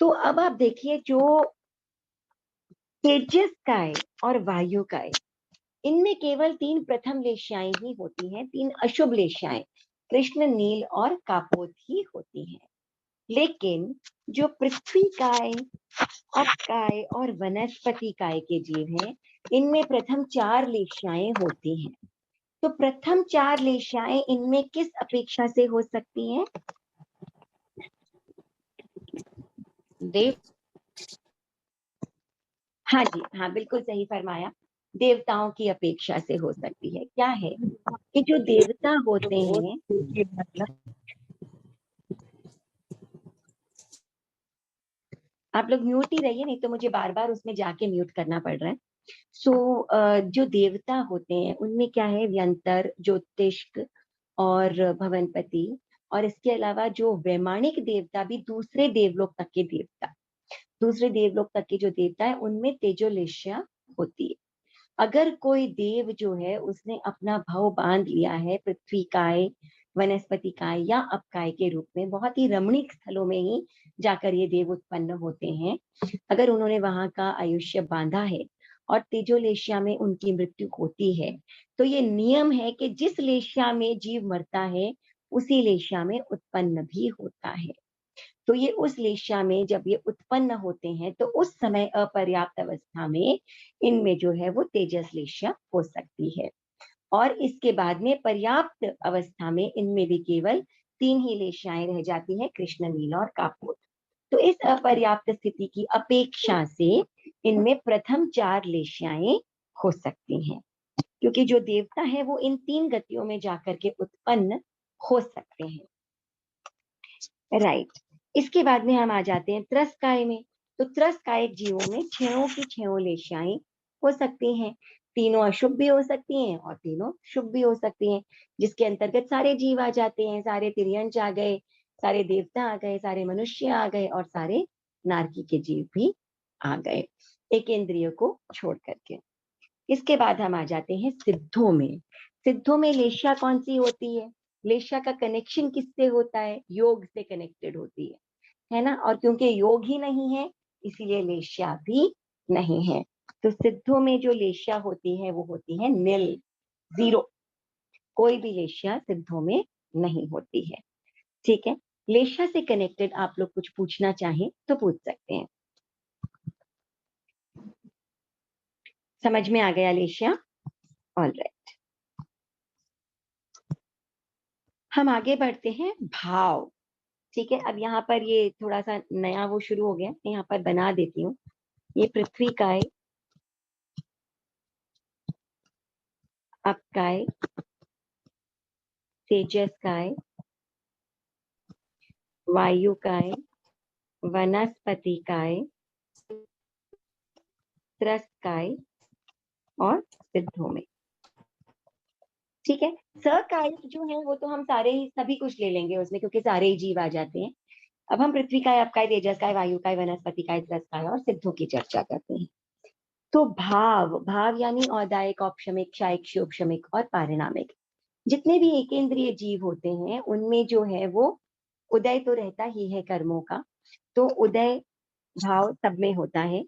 तो अब आप देखिए, जो तेजस काय और वायु काय, इनमें केवल 3 प्रथम लेश्याएं ही होती हैं, 3 अशुभ लेश्याएं कृष्ण नील और कापोत ही होती हैं। लेकिन जो पृथ्वी काय, अपकाय और वनस्पति काय के जीव हैं, इनमें प्रथम 4 लेश्याएं होती हैं। तो प्रथम 4 लेश्याएं इनमें किस अपेक्षा से हो सकती हैं? देव हाँ जी, हाँ बिल्कुल सही फरमाया, देवताओं की अपेक्षा से हो सकती है। क्या है कि जो देवता होते हैं, आप लोग म्यूट ही रहिए, नहीं तो मुझे बार बार उसमें जाके म्यूट करना पड़ रहा है। जो देवता होते हैं उनमें क्या है, व्यंतर, ज्योतिष्क और भवनपति, और इसके अलावा जो वैमानिक देवता भी, दूसरे देवलोक तक के देवता, दूसरे देवलोक तक के जो देवता है उनमें तेजोलेश्या होती है। अगर कोई देव जो है उसने अपना भाव बांध लिया है पृथ्वी काय, वनस्पति काय या अपकाय के रूप में, बहुत ही रमणीक स्थलों में ही जाकर ये देव उत्पन्न होते हैं, अगर उन्होंने वहां का आयुष्य बांधा है और तेजोलेशिया में उनकी मृत्यु होती है, तो ये नियम है कि जिस लेशिया में जीव मरता है उसी लेशिया में उत्पन्न भी होता है। तो ये उस लेशिया में जब ये उत्पन्न होते हैं तो उस समय अपर्याप्त अवस्था में इनमें जो है वो तेजस लेशिया हो सकती है, और इसके बाद में पर्याप्त अवस्था में इनमें भी केवल 3 ही लेशियाएं रह जाती हैं, कृष्ण नील और कापोत। तो इस अपर्याप्त स्थिति की अपेक्षा से इनमें प्रथम 4 लेशियाएं हो सकती हैं, क्योंकि जो देवता है वो इन 3 गतियों में जाकर के उत्पन्न हो सकते हैं। राइट, इसके बाद में हम आ जाते हैं त्रस्काय में। तो त्रस्कायिक जीवों में 6 की 6 लेशियाएं हो सकती हैं, तीनों अशुभ भी हो सकती हैं और तीनों शुभ भी हो सकती हैं, जिसके अंतर्गत सारे जीव आ जाते हैं, सारे तिर्यंच आ गए, सारे देवता आ गए, सारे मनुष्य आ गए और सारे नारकी के जीव भी आ गए, एक इंद्रिय को छोड़ करके। इसके बाद हम आ जाते हैं सिद्धों में। सिद्धों में लेशिया कौन सी होती है? लेशिया का कनेक्शन किससे होता है? योग से कनेक्टेड होती है ना, और क्योंकि योग ही नहीं है इसीलिए लेशिया भी नहीं है। तो सिद्धों में जो लेशिया होती है वो होती है निल, 0, कोई भी लेशिया सिद्धों में नहीं होती है। ठीक है, लेशिया से कनेक्टेड आप लोग कुछ पूछना चाहें तो पूछ सकते हैं। समझ में आ गया लेशिया? ऑलराइट, हम आगे बढ़ते हैं भाव। ठीक है, अब यहाँ पर ये थोड़ा सा नया वो शुरू हो गया, यहाँ पर बना देती हूँ। ये पृथ्वी काय, अपकाय, तेजस काय, वायु काय, वनस्पति काय, त्रस्त काय और सिद्धों में। ठीक है, सकायिक जो है वो तो हम सारे ही सभी कुछ ले लेंगे उसमें, क्योंकि सारे ही जीव आ जाते हैं। अब हम पृथ्वी काय, अपकाय, तेजस काय, वायु काय, वनस्पति काय, त्रस्त काय और सिद्धों की चर्चा करते हैं। तो भाव, भाव यानी औदायिक, औपशमिक, क्षायिक, शुभशमिक और पारिणामिक, जितने भी एकेंद्रिय जीव होते हैं उनमें जो है वो उदय तो रहता ही है कर्मों का, तो उदय भाव सब में होता है,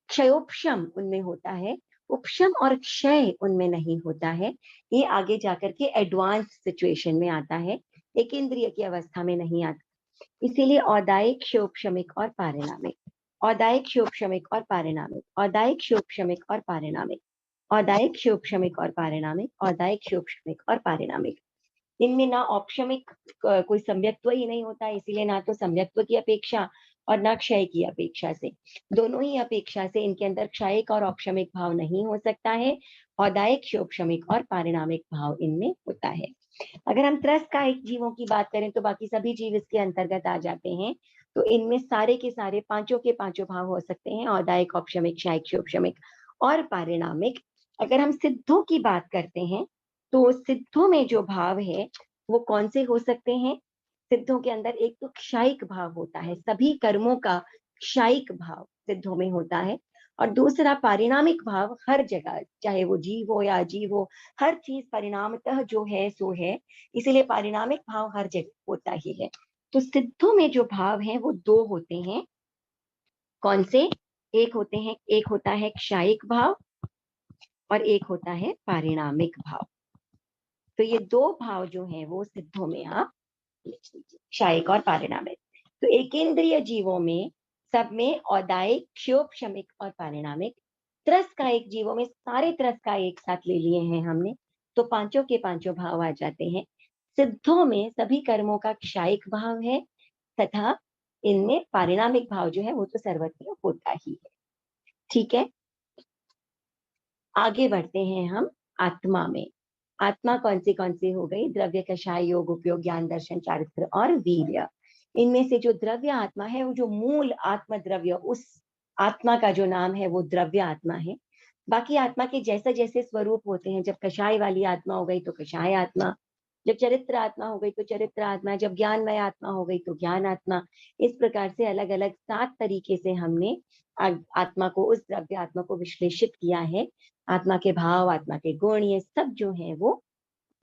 क्षयोपशम उनमें होता है, उपशम और क्षय उनमें नहीं होता है। ये आगे जाकर के एडवांस सिचुएशन में आता है, एकेंद्रिय की अवस्था में नहीं आता। इसीलिए औदायिक, क्षोपशमिक और पारिणामिक, औदायिक, क्षोपशमिक और पारिणामिक, औदायिक, क्षोपशमिक और पारिणामिक, औदायिक, क्षोपशमिक और पारिणामिक, औदायिक, क्षोपशमिक और पारिणामिक। इनमें ना औपशमिक कोई सम्यक्त्व ही नहीं होता, इसीलिए ना तो सम्यक्त्व की अपेक्षा और ना क्षय की अपेक्षा से, दोनों ही अपेक्षा से इनके अंदर क्षयिक और औपशमिक भाव नहीं हो सकता है। औदायिक, क्षोपशमिक और पारिणामिक भाव इनमें होता है। अगर हम त्रस्कायिक जीवों की बात करें तो बाकी सभी जीव इसके अंतर्गत आ जाते हैं। तो इनमें सारे के सारे पांचों के पांचों भाव हो सकते हैं, औदायिक, औपशमिक, क्षयिक, क्षोपशमिक और पारिणामिक। अगर हम सिद्धों की बात करते हैं तो सिद्धों में जो भाव है वो कौन से हो सकते हैं? सिद्धों के अंदर एक तो क्षयिक भाव होता है, सभी कर्मों का क्षयिक भाव सिद्धों में होता है, और दूसरा पारिणामिक भाव हर जगह, चाहे वो जीव हो या अजीव हो, हर चीज परिणामतः जो है सो है, इसीलिए पारिणामिक भाव हर जगह होता ही है। तो सिद्धों में जो भाव है वो दो होते हैं। कौन से? एक होता है क्षयिक भाव और एक होता है पारिणामिक भाव। तो ये दो भाव जो है वो सिद्धों में आप लिख लीजिए, क्षयिक और पारिणामिक। तो एकेंद्रिय जीवों में सब में औदायिक, क्षोपशमिक और पारिणामिक। त्रस्कायिक जीवों में सारे त्रस्काय एक साथ ले लिए हैं हमने, तो पांचों के पांचों भाव आ जाते हैं। सिद्धों में सभी कर्मों का क्षयिक भाव है तथा इनमें पारिणामिक भाव जो है वो तो सर्वत्र होता ही है। ठीक है, आगे बढ़ते हैं हम आत्मा में। आत्मा कौन सी हो गई? द्रव्य, कषाय, योग, उपयोग, ज्ञान, दर्शन, चारित्र और वीर्य। इनमें से जो द्रव्य आत्मा है वो जो मूल आत्म द्रव्य, उस आत्मा का जो नाम है वो द्रव्य आत्मा है। बाकी आत्मा के जैसे जैसे स्वरूप होते हैं, जब कषाय वाली आत्मा हो गई तो कषाय आत्मा, जब चरित्र आत्मा हो गई तो चरित्र आत्मा, जब ज्ञानमय आत्मा हो गई तो ज्ञान आत्मा। इस प्रकार से अलग अलग 7 तरीके से हमने आत्मा को, उस द्रव्य आत्मा को विश्लेषित किया है। आत्मा के भाव, आत्मा के गुण, ये सब जो है वो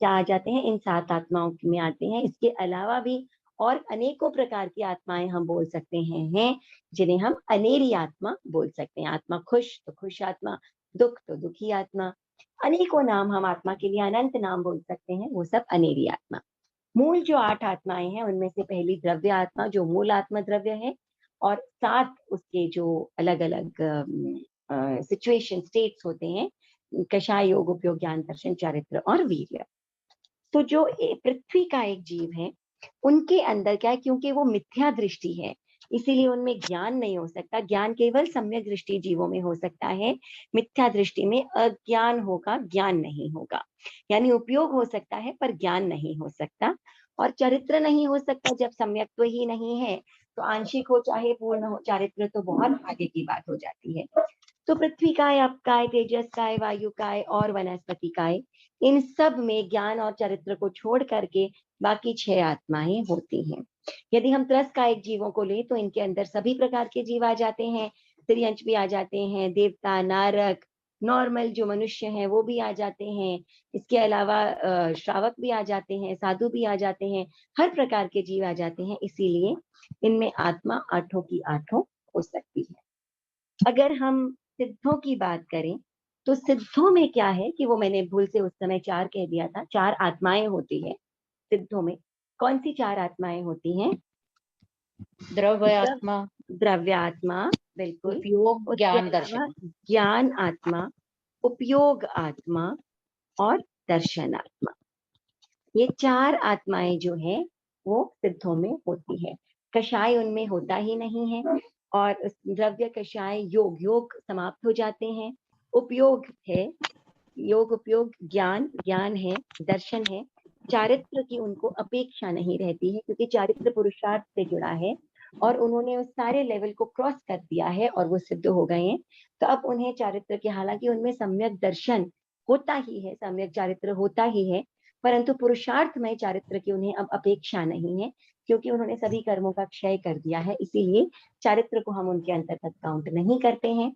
क्या आ जाते हैं? इन 7 आत्माओं में आते हैं। इसके अलावा भी और अनेकों प्रकार की आत्माएं हम बोल सकते हैं जिन्हें हम अनेरी आत्मा बोल सकते हैं। आत्मा खुश तो खुश आत्मा, दुख तो दुखी आत्मा, अनेकों नाम हम आत्मा के लिए, अनंत नाम बोल सकते हैं, वो सब अनेरी आत्मा। मूल जो 8 आत्माएं हैं उनमें से पहली द्रव्य आत्मा जो मूल आत्मा द्रव्य है, और 7 उसके जो अलग अलग सिचुएशन, स्टेट्स होते हैं, कषाय, योग, उपयोग, ज्ञान, दर्शन, चारित्र और वीर्य। तो जो पृथ्वी का एक जीव है उनके अंदर क्या है, क्योंकि वो मिथ्या दृष्टि है इसीलिए उनमें ज्ञान नहीं हो सकता। ज्ञान केवल सम्यक दृष्टि जीवों में हो सकता है, मिथ्या दृष्टि में अज्ञान होगा, ज्ञान नहीं होगा। यानी उपयोग हो सकता है पर ज्ञान नहीं हो सकता, और चरित्र नहीं हो सकता जब सम्यक्त्व ही नहीं है। तो आंशिक हो चाहे पूर्ण हो, चारित्र तो बहुत आगे की बात हो जाती है। तो पृथ्वी काय, अप काय, तेजस काय, वायु काय और वनस्पति काय, इन सब में ज्ञान और चरित्र को छोड़ करके बाकी 6 आत्माएं होती हैं। यदि हम त्रस्कायिक जीवों को लें तो इनके अंदर सभी प्रकार के जीव आ जाते हैं, त्रियंश भी आ जाते हैं, देवता, नारक, नॉर्मल जो मनुष्य हैं वो भी आ जाते हैं। इसके अलावा श्रावक भी आ जाते हैं, साधु भी आ जाते हैं, हर प्रकार के जीव आ जाते हैं। इसीलिए इनमें आत्मा आठों की आठों हो सकती है। अगर हम सिद्धों की बात करें तो सिद्धों में क्या है कि वो मैंने भूल से उस समय 4 कह दिया था, 4 आत्माएं होती है सिद्धों में। कौन सी 4 आत्माएं होती हैं? द्रव्य आत्मा, द्रव्य आत्मा, बिल्कुल। उपयोग, उसके ज्ञान, अलावा दर्शन। ज्ञान आत्मा, उपयोग आत्मा और दर्शन आत्मा। ये 4 आत्माएं जो है वो सिद्धों में होती है। कषाय उनमें होता ही नहीं है, और द्रव्य, कषाय, योग, योग समाप्त हो जाते हैं। उपयोग है, योग, उपयोग, ज्ञान, ज्ञान है, दर्शन है। चारित्र की उनको अपेक्षा नहीं रहती है क्योंकि चारित्र पुरुषार्थ से जुड़ा है, और उन्होंने उस सारे लेवल को क्रॉस कर दिया है और वो सिद्ध हो गए हैं। तो अब उन्हें चारित्र के, हालांकि उनमें सम्यक दर्शन होता ही है, सम्यक चारित्र होता ही है, परंतु पुरुषार्थ में चारित्र की उन्हें अब अपेक्षा नहीं है क्योंकि उन्होंने सभी कर्मों का क्षय कर दिया है। इसीलिए चारित्र को हम उनके अंतर्गत काउंट नहीं करते हैं,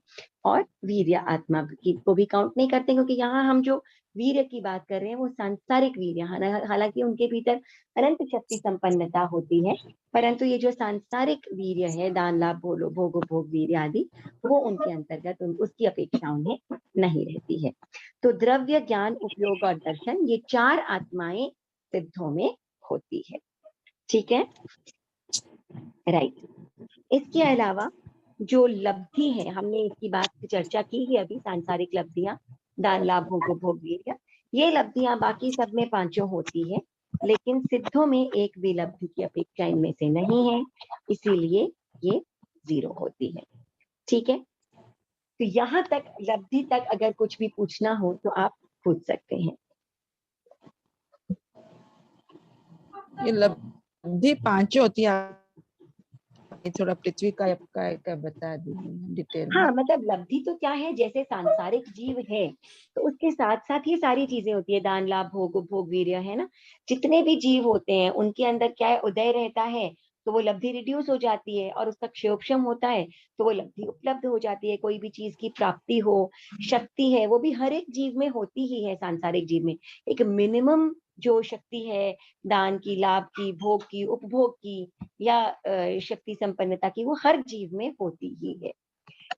और वीर्य आत्मा की को भी काउंट नहीं करते, क्योंकि यहाँ हम जो वीर्य की बात कर रहे हैं वो सांसारिक वीर्य, हालांकि उनके भीतर अनंत शक्ति संपन्नता होती है, परंतु ये जो सांसारिक वीर्य है, दान लाभ भोग उपभोग वीर्य आदि, वो उनके अंतर्गत उसकी अपेक्षा उन्हें नहीं रहती है। तो द्रव्य, ज्ञान, उपयोग और दर्शन, ये 4 आत्माएं सिद्धों में होती है। ठीक है, राइट। इसके अलावा जो लब्धि है, हमने इसकी बात की चर्चा की है अभी, सांसारिक लब्धियां, दान लाभ भोग उपभोग वीर्य, ये लब्धियां बाकी सब में 5 होती है, लेकिन सिद्धों में एक भी लब्धि की अपेक्षा इनमें से नहीं है, इसीलिए ये 0 होती है। ठीक है, तो यहाँ तक लब्धि तक अगर कुछ भी पूछना हो तो आप पूछ सकते हैं। ये लब्धि 5 होती है, थोड़ा पृथ्वी का बता दीजिए डिटेल में। हाँ, मतलब लब्धि तो क्या है, जैसे सांसारिक जीव है तो उसके साथ साथ ये सारी चीजें होती है, दान लाभ भोग उपभोग वीर्य, है ना। जितने भी जीव होते हैं उनके अंदर क्या है, उदय रहता है तो वो लब्धि रिड्यूस हो जाती है, और उसका क्षयोक्षम होता है तो वो लब्धि उपलब्ध हो जाती है। कोई भी चीज की प्राप्ति हो, शक्ति है, वो भी हर एक जीव में होती ही है। सांसारिक जीव में एक मिनिमम जो शक्ति है, दान की, लाभ की, भोग की, उपभोग की या शक्ति संपन्नता की, वो हर जीव में होती ही है।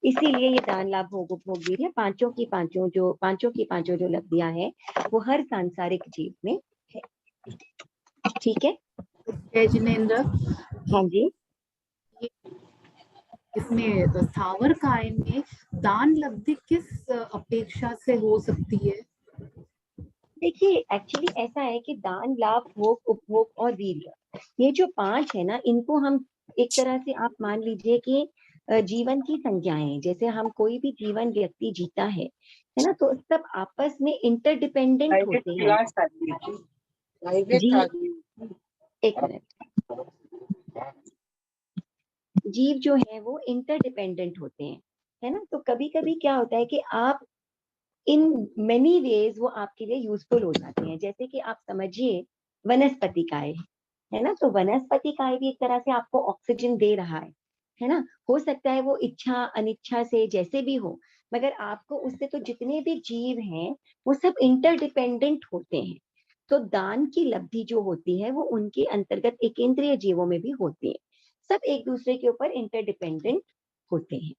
इसीलिए ये दान लाभ भोग उपभोग वीर्य पांचों की पांचों जो लब्धियां हैं वो हर सांसारिक जीव में है। ठीक है, जय जिनेन्द्र, हाँ जी। इसमें स्थावर काय में दान लब्धि किस अपेक्षा से हो सकती है? देखिए, एक्चुअली ऐसा है कि दान लाभ भोग उपभोग और वीर्य, ये जो 5 है ना, इनको हम एक तरह से आप मान लीजिए कि जीवन की संज्ञाएं, जैसे हम कोई भी जीवन व्यक्ति जीता है ना, तो सब आपस में इंटरडिपेंडेंट होते हैं। जी, एक मिनट। जीव जो है वो इंटरडिपेंडेंट होते हैं, है ना। तो कभी कभी क्या होता है कि आप इन मेनी वेज वो आपके लिए यूजफुल हो जाते हैं। जैसे कि आप समझिए वनस्पति काय है ना, तो वनस्पति काय भी एक तरह से आपको ऑक्सीजन दे रहा है ना। हो सकता है वो इच्छा अनिच्छा से जैसे भी हो, मगर आपको उससे, तो जितने भी जीव हैं वो सब इंटरडिपेंडेंट होते हैं। तो दान की लब्धि जो होती है वो उनके अंतर्गत एकेंद्रीय जीवों में भी होती है, सब एक दूसरे के ऊपर इंटरडिपेंडेंट होते हैं।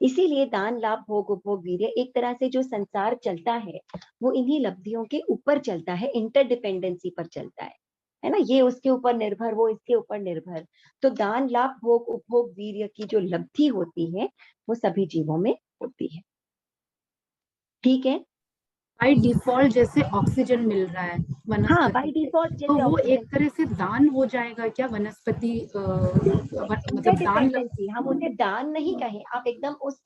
इसीलिए दान लाभ भोग उपभोग वीर्य, एक तरह से जो संसार चलता है वो इन्हीं लब्धियों के ऊपर चलता है, इंटरडिपेंडेंसी पर चलता है ना। ये उसके ऊपर निर्भर, वो इसके ऊपर निर्भर। तो दान लाभ भोग उपभोग वीर्य की जो लब्धि होती है वो सभी जीवों में होती है। ठीक है, बाय डिफॉल्ट जैसे ऑक्सीजन मिल रहा है हाँ, बाय वनस्पति से, डिफॉल्ट तो जैसे वो ऑक्सीजन, एक तरह से दान हो जाएगा क्या वनस्पति मतलब दान इंटरडिपेंडेंसी, हम उसे दान नहीं कहें, आप एकदम उस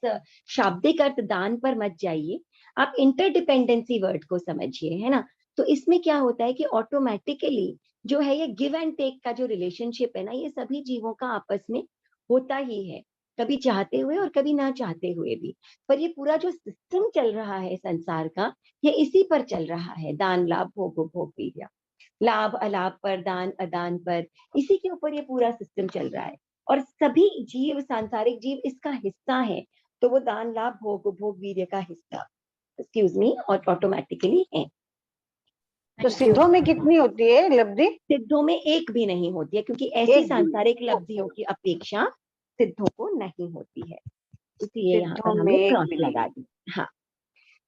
शाब्दिक अर्थ दान पर मत जाइए, आप इंटरडिपेंडेंसी वर्ड को समझिए, है ना। तो इसमें क्या होता है कि ऑटोमेटिकली जो है ये गिव एंड टेक का जो रिलेशनशिप है ना, ये सभी जीवों का आपस में होता ही है, कभी चाहते हुए और कभी ना चाहते हुए भी। पर ये पूरा जो सिस्टम चल रहा है संसार का, ये इसी पर चल रहा है, दान लाभ भोग उपभोग वीर्य, लाभ अलाभ पर, दान अदान पर, इसी के ऊपर ये पूरा सिस्टम चल रहा है। और सभी जीव, सांसारिक जीव इसका हिस्सा है, तो वो दान लाभ भोग उपभोग वीर्य का हिस्सा, एक्सक्यूज मी, और ऑटोमेटिकली है। तो सिद्धों में कितनी होती है लब्धि? सिद्धों में एक भी नहीं होती है, क्योंकि ऐसी सांसारिक लब्धियों की अपेक्षा सिद्धों को नहीं होती है, इसलिए यहाँ पर हमने क्रॉस लगा दी। हाँ,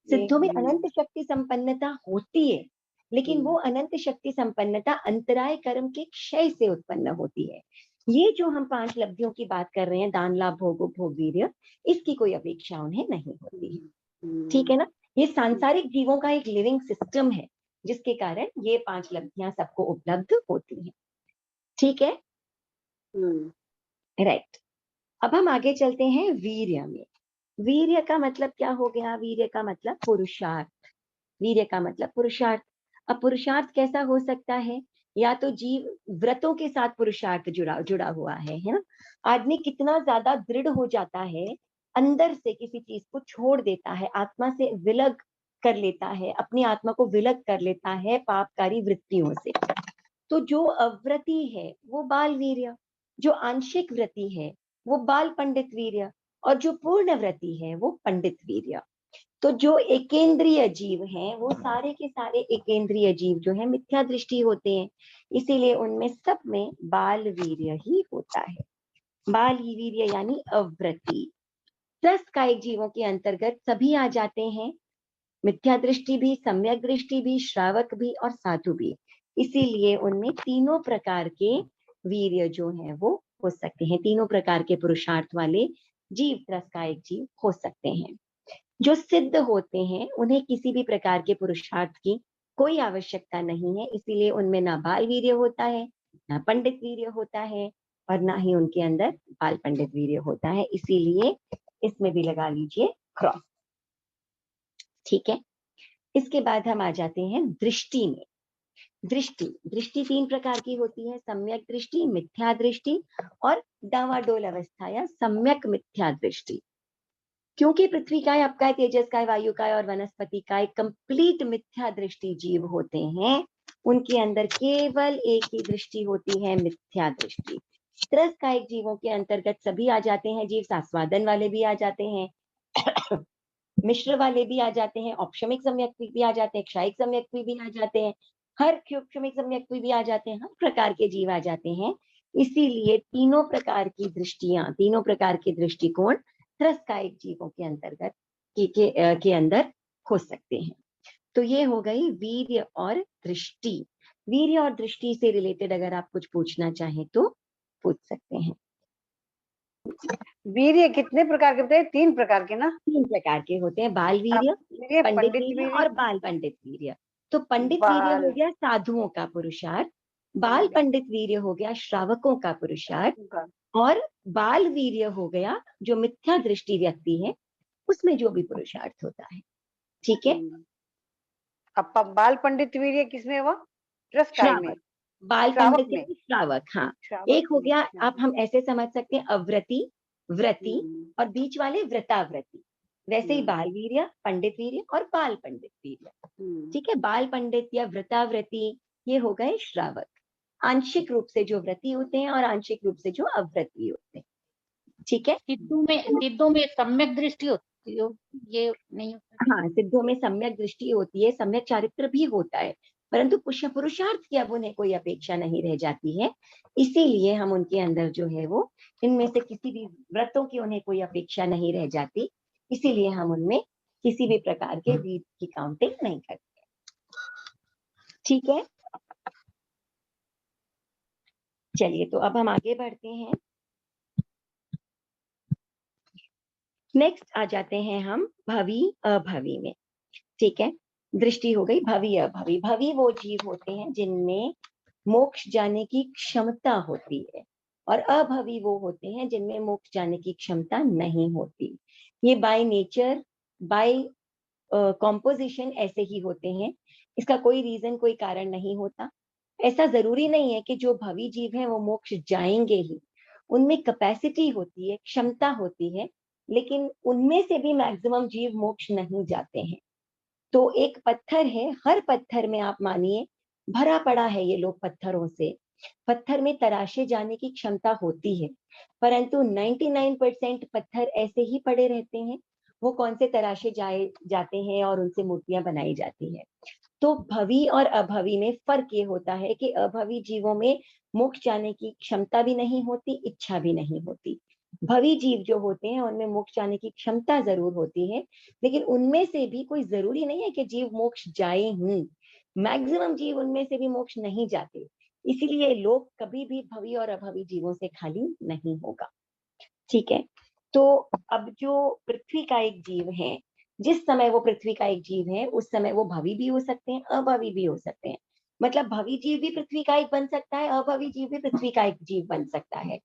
सिद्धों में अनंत शक्ति संपन्नता होती है, लेकिन वो अनंत शक्ति संपन्नता अंतराय कर्म के क्षय से उत्पन्न होती है। ये जो हम 5 लब्धियों की बात कर रहे हैं, दान लाभ भोग उपभोग वीर्य, इसकी कोई अपेक्षा उन्हें नहीं होती है। ठीक है ना, ये सांसारिक जीवों का एक लिविंग सिस्टम है, जिसके कारण ये 5 लब्धियां सबको उपलब्ध होती हैं। ठीक है, राइट। अब हम आगे चलते हैं वीर्य में। वीर्य का मतलब क्या हो गया? वीर्य का मतलब पुरुषार्थ। वीर्य का मतलब पुरुषार्थ। अब पुरुषार्थ कैसा हो सकता है? या तो जीव व्रतों के साथ पुरुषार्थ जुड़ा हुआ है ना। आदमी कितना ज्यादा दृढ़ हो जाता है, अंदर से किसी चीज को छोड़ देता है, आत्मा से विलग कर लेता है, अपनी आत्मा को विलग कर लेता है पापकारी वृत्तियों से। तो जो अव्रती है वो बाल वीर्य, जो आंशिक व्रती है वो बाल पंडित वीर्य, और जो पूर्ण व्रती है वो पंडित वीर्य। तो जो एकेंद्रीय जीव हैं वो सारे के सारे एकेंद्रीय जीव जो है मिथ्या दृष्टि होते हैं, इसीलिए उनमें सब में बाल वीर्य ही होता है। बाल वीर्य यानी अव्रति। 10 कायिक जीवों के अंतर्गत सभी आ जाते हैं, मिथ्या दृष्टि भी, सम्यक दृष्टि भी, श्रावक भी और साधु भी। इसीलिए उनमें तीनों प्रकार के वीर्य जो है वो हो सकते हैं, तीनों प्रकार के पुरुषार्थ वाले जीव 10 कायिक जीव हो सकते हैं। जो सिद्ध होते हैं उन्हें किसी भी प्रकार के पुरुषार्थ की कोई आवश्यकता नहीं है, इसीलिए उनमें ना बाल वीर्य होता है, ना पंडित वीर्य होता है, और ना ही उनके अंदर बाल पंडित वीर्य होता है। इसीलिए इसमें भी लगा लीजिए क्रॉस। ठीक है, इसके बाद हम आ जाते हैं दृष्टि में। दृष्टि दृष्टि 3 प्रकार की होती है, सम्यक दृष्टि, मिथ्या दृष्टि और डावाडोल अवस्था या सम्यक मिथ्या दृष्टि। क्योंकि पृथ्वी काय, अपकाय, तेजस काय, वायु काय और वनस्पति काय कंप्लीट मिथ्या दृष्टि जीव होते हैं, उनके अंदर केवल एक ही दृष्टि होती है, मिथ्या दृष्टि। 10 कायिक जीवों के अंतर्गत सभी आ जाते हैं जीव, आस्वादन वाले भी आ जाते हैं, मिश्र वाले भी आ जाते हैं, औपशमिक सम्यक भी आ जाते हैं, क्षायिक सम्यक भी आ जाते हैं, हर क्षमिक सम्यक भी आ जाते हैं, हर प्रकार के जीव आ जाते हैं। इसीलिए तीनों प्रकार की दृष्टियां, तीनों प्रकार के दृष्टिकोण 10 कायिक जीवों के अंतर्गत के अंदर हो सकते हैं। तो ये हो गई वीर्य और दृष्टि। वीर्य और दृष्टि से रिलेटेड अगर आप कुछ पूछना चाहें तो पूछ सकते हैं। वीर्य कितने प्रकार के बताए? 3 प्रकार के ना? 3 प्रकार के होते हैं, बाल वीर्य, वीर्य, पंडित पंडित वीर्य वीर्य, और बाल पंडित वीर्य। तो पंडित वीर्य बाल हो गया साधुओं का पुरुषार्थ, बाल पंडित वीर्य हो गया श्रावकों का पुरुषार्थ, और बाल वीर्य हो गया जो मिथ्या दृष्टि व्यक्ति है, उसमें जो भी पुरुषार्थ होता है। ठीक है, अब बाल पंडित वीर्य किसमें हुआ? 10 काय में, श्रावक, बाल श्रावक पंडित में, यानी श्रावक। हाँ, श्रावक एक हो में। गया, आप हम ऐसे समझ सकते हैं, अव्रति, व्रति और बीच वाले व्रताव्रति। वैसे ही बाल वीर्य, पंडित वीर्य और बाल पंडित वीर्य। ठीक है, बाल पंडित या व्रताव्रति ये हो गए श्रावक, आंशिक रूप से जो व्रती होते हैं और आंशिक रूप से जो अव्रती होते हैं। ठीक है, सिद्धों में सम्यक दृष्टि होती हो, ये नहीं होता। हाँ, सिद्धों में सम्यक दृष्टि होती है, सम्यक चारित्र भी होता है, परंतु पुरुषार्थ की अब उन्हें कोई अपेक्षा नहीं रह जाती है, इसीलिए हम उनके अंदर जो है वो इनमें से किसी भी व्रतों की उन्हें कोई अपेक्षा नहीं रह जाती, इसीलिए हम उनमें किसी भी प्रकार के वीर की काउंटिंग नहीं करते। ठीक है, चलिए तो अब हम आगे बढ़ते हैं। नेक्स्ट आ जाते हैं हम भवी अभवी में। ठीक है, दृष्टि हो गई भवी अभवी। भवी वो जीव होते हैं जिनमें मोक्ष जाने की क्षमता होती है, और अभवी वो होते हैं जिनमें मोक्ष जाने की क्षमता नहीं होती। ये बाय नेचर, बाय कॉम्पोजिशन ऐसे ही होते हैं, इसका कोई रीजन, कोई कारण नहीं होता। ऐसा जरूरी नहीं है कि जो भवी जीव हैं वो मोक्ष जाएंगे ही, उनमें कैपेसिटी होती है, क्षमता होती है, लेकिन उनमें से भी मैक्सिमम जीव मोक्ष नहीं जाते हैं। तो एक पत्थर है, हर पत्थर में आप मानिए भरा पड़ा है ये लोग पत्थरों से, पत्थर में तराशे जाने की क्षमता होती है, परंतु 99% पत्थर ऐसे ही पड़े रहते हैं, वो कौन से तराशे जाते हैं और उनसे मूर्तियां बनाई जाती है। तो भवी और अभवी में फर्क ये होता है कि अभवी जीवों में मोक्ष जाने की क्षमता भी नहीं होती, इच्छा भी नहीं होती। भवी जीव जो होते हैं उनमें मोक्ष जाने की क्षमता जरूर होती है, लेकिन उनमें से भी कोई जरूरी नहीं है कि जीव मोक्ष जाए ही, मैक्सिमम जीव उनमें से भी मोक्ष नहीं जाते, इसीलिए लोग कभी भी भवी और अभवी जीवों से खाली नहीं होगा। ठीक है, तो अब जो पृथ्वी का एक जीव है, जिस समय वो पृथ्वी का एक जीव है उस समय वो भवी भी हो सकते हैं, अभवी भी हो सकते हैं। मतलब भवी जीव भी पृथ्वी का एक बन सकता है, अभवी जीव भी पृथ्वी का एक जीव बन सकता है,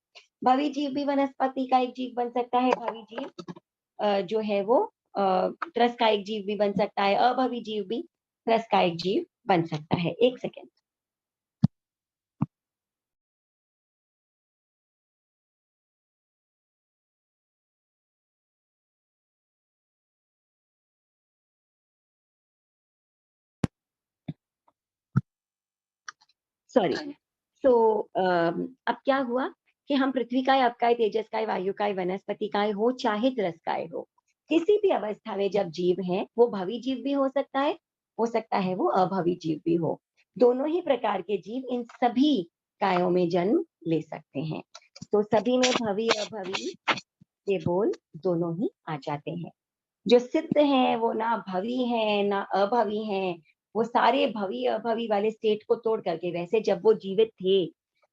भवी जीव भी वनस्पति का एक जीव बन सकता है, भवी जीव जो है वो त्रस का एक जीव भी बन सकता है, अभवी जीव भी त्रस का एक जीव बन सकता है। एक सेकेंड, सॉरी। तो अब क्या हुआ कि हम पृथ्वी काय, अपकाय, तेजस काय, वायु काय, वनस्पति काय हो चाहे त्रस काय हो, किसी भी अवस्था में जब जीव है, वो भवी जीव भी हो सकता है वो अभवी जीव भी हो। दोनों ही प्रकार के जीव इन सभी कायों में जन्म ले सकते हैं। तो सभी में भवी अभवी ये बोल दोनों ही आ जाते हैं। जो सिद्ध है वो ना भवी है ना अभवी है, वो सारे भवी अभवी वाले स्टेट को तोड़ करके, वैसे जब वो जीवित थे,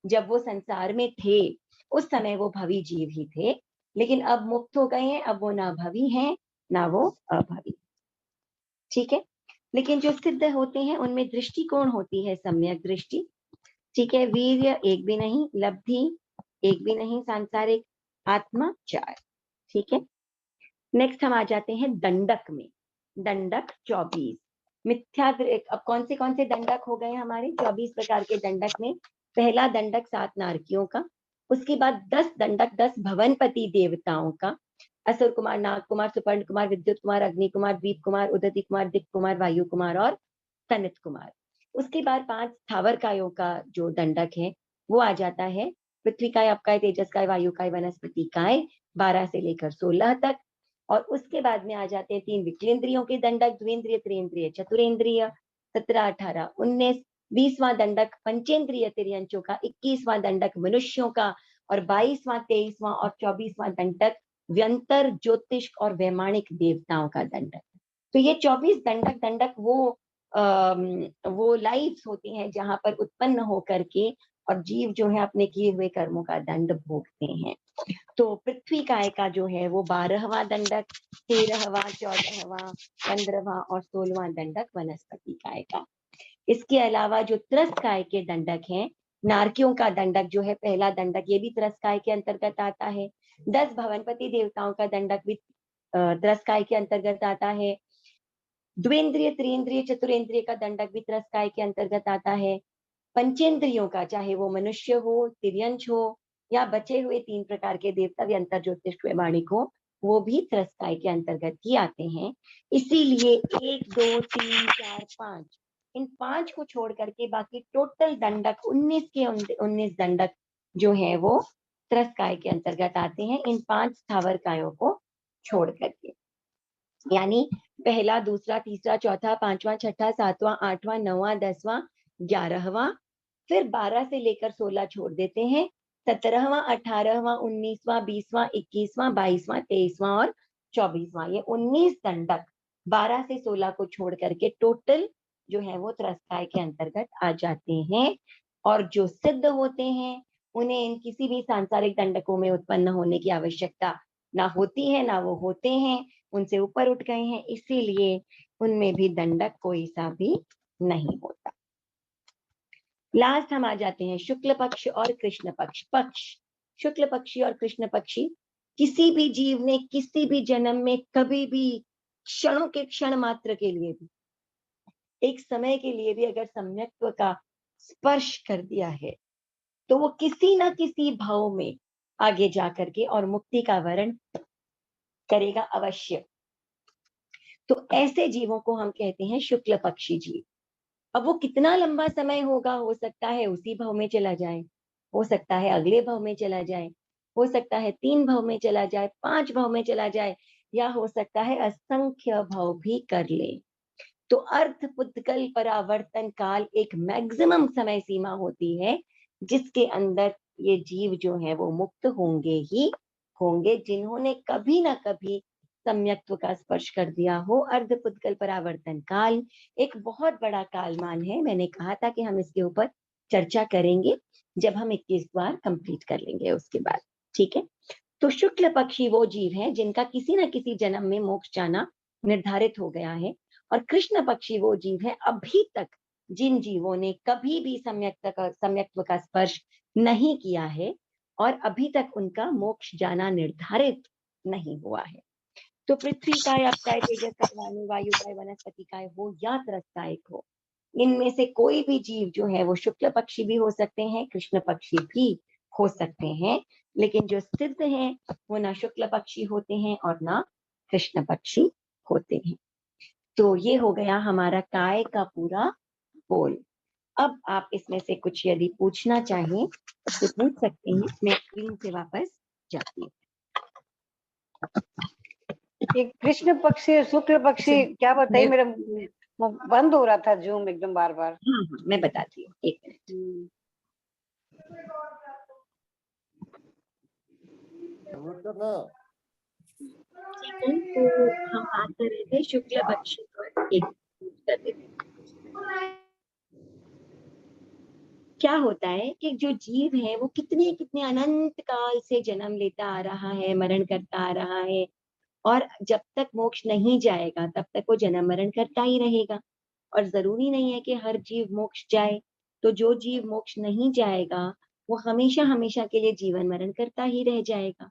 जब वो संसार में थे, उस समय वो भवी जीव ही थे, लेकिन अब मुक्त हो गए हैं, अब वो ना भवी है ना वो अभवी। ठीक है। लेकिन जो सिद्ध होते हैं उनमें दृष्टि कौन होती है? सम्यक दृष्टि। ठीक है। वीर्य एक भी नहीं, लब्धि एक भी नहीं, सांसारिक, आत्मा 4। ठीक है। नेक्स्ट हम आ जाते हैं दंडक में। दंडक 24। अब कौन से दंडक हो गए हमारे? 24 प्रकार के दंडक में पहला दंडक 7 नारकियों का, उसके बाद 10 दंडक 10 भवनपति देवताओं का, असुर कुमार, नाग कुमार, सुपर्ण कुमार, विद्युत कुमार, अग्नि कुमार, दीप कुमार, उदति कुमार, दिक कुमार, वायु कुमार और तनित कुमार। उसके बाद 5 स्थावर कायों का जो दंडक है वो आ जाता है, पृथ्वी काय, अपकाय, तेजस काय, वायु काय, वनस्पति काय, 12 से लेकर 16 तक। और उसके बाद में आ जाते हैं 3 विकलेंद्रियों के दंडक, द्विंद्रिय, त्रिंद्रिय, चतुरेंद्रिय, 17, 18, 19। 20वां दंडक पंचेंद्रिय तिर्यंचों का, 21वां दंडक मनुष्यों का, और 22वां, 23वां और 24वां दंडक व्यंतर, ज्योतिष और वैमानिक देवताओं का दंडक। तो ये 24 दंडक वो लाइफ्स होती हैं जहां पर उत्पन्न होकर के और जीव जो है अपने किए हुए कर्मों का दंड भोगते हैं। तो पृथ्वी काय का जो है वो 12वां दंडक, 13वां, 14वां, 15वां और 16वां दंडक वनस्पति काय का। इसके अलावा जो त्रस्त काय के दंडक हैं, नारकियों का दंडक जो है पहला दंडक, ये भी त्रस्त काय के अंतर्गत आता है। 10 भवनपति देवताओं का दंडक भी त्रस्त काय के अंतर्गत आता है। द्विंद्रिय, त्रिंद्रिय, चतुरेंद्रिय का दंडक भी त्रस्त काय के अंतर्गत आता है। पंचेंद्रियों का, चाहे वो मनुष्य हो, तिर्यंच हो या बचे हुए 3 प्रकार के देवता व्यंतर, ज्योतिष, वैमानिक हो, वो भी त्रस्त काय के अंतर्गत ही आते हैं। इसीलिए 1, 2, 3, 4, 5, इन 5 को छोड़ करके बाकी टोटल दंडक 19 के 19 दंडक जो है वो त्रस्त काय के अंतर्गत आते हैं, इन 5 स्थावर कायों को छोड़ करके। यानी पहला, दूसरा, तीसरा, चौथा, 5वां, 6ठा, 7वां, 8वां, 9वां, 10वां, 11वां, फिर 12 से लेकर 16 छोड़ देते हैं, 17वां, 18वां, 19वां, 20वां, 21वां, 22वां, 23वां और 24वां। ये 19 दंडक 12 से 16 को छोड़ करके टोटल जो है वो त्रस्त काय के अंतर्गत आ जाते हैं। और जो सिद्ध होते हैं उन्हें इन किसी भी सांसारिक दंडकों में उत्पन्न होने की आवश्यकता ना होती है, ना वो होते हैं, उनसे ऊपर उठ गए हैं, इसीलिए उनमें भी दंडक कोई सा भी नहीं होता। लास्ट हम आ जाते हैं शुक्ल पक्ष और कृष्ण पक्ष। शुक्ल पक्षी और कृष्ण पक्षी, किसी भी जीव ने किसी भी जन्म में कभी भी क्षणों के क्षण मात्र के लिए भी, एक समय के लिए भी अगर सम्यक्त्व का स्पर्श कर दिया है तो वो किसी ना किसी भाव में आगे जाकर के और मुक्ति का वरण करेगा अवश्य। तो ऐसे जीवों को हम कहते हैं शुक्ल पक्षी जीव। अब वो कितना लंबा समय होगा, हो सकता है उसी भव में चला जाए, हो सकता है अगले भव में चला जाए, हो सकता है 3 भव में चला जाए, 5 भव में चला जाए, या हो सकता है असंख्य भव भी कर ले। तो अर्थ पुद्गल परावर्तन काल एक मैक्सिमम समय सीमा होती है जिसके अंदर ये जीव जो है वो मुक्त होंगे ही होंगे, जिन्होंने कभी ना कभी सम्यक्त्व का स्पर्श कर दिया हो। अर्ध पुद्गल परावर्तन काल एक बहुत बड़ा कालमान है। मैंने कहा था कि हम इसके ऊपर चर्चा करेंगे जब हम 21 बार कंप्लीट कर लेंगे उसके बाद। ठीक है। तो शुक्ल पक्षी वो जीव हैं जिनका किसी न किसी जन्म में मोक्ष जाना निर्धारित हो गया है, और कृष्ण पक्षी वो जीव है अभी तक जिन जीवों ने कभी भी सम्यक्त्व का स्पर्श नहीं किया है और अभी तक उनका मोक्ष जाना निर्धारित नहीं हुआ है। तो पृथ्वी काय, अपकाय, तेजस काय, वायु काय, वनस्पति काय हो या त्रस्तायक हो, इनमें से कोई भी जीव जो है वो शुक्ल पक्षी भी हो सकते हैं, कृष्ण पक्षी भी हो सकते हैं, लेकिन जो सिद्ध हैं वो ना शुक्ल पक्षी होते हैं और ना कृष्ण पक्षी होते हैं। तो ये हो गया हमारा काय का पूरा बोल। अब आप इसमें से कुछ यदि पूछना चाहें तो पूछ सकते हैं। मैं स्क्रीन से वापस जाती हूँ। ये कृष्ण पक्षी शुक्ल पक्षी क्या बताइए, मेरा बंद हो रहा था जूम एकदम बार बार। हाँ हाँ मैं बताती हूँ, एक मिनट। ठीक है, तो हम बात कर रहे थे शुक्ल पक्षी पर। एक कर देते हैं। क्या होता है कि जो जीव है वो कितने कितने अनंत काल से जन्म लेता आ रहा है, मरण करता आ रहा है, और जब तक मोक्ष नहीं जाएगा तब तक वो जन्म मरण करता ही रहेगा। और जरूरी नहीं है कि हर जीव मोक्ष जाए। तो जो जीव मोक्ष नहीं जाएगा वो हमेशा हमेशा के लिए जीवन मरण करता ही रह जाएगा।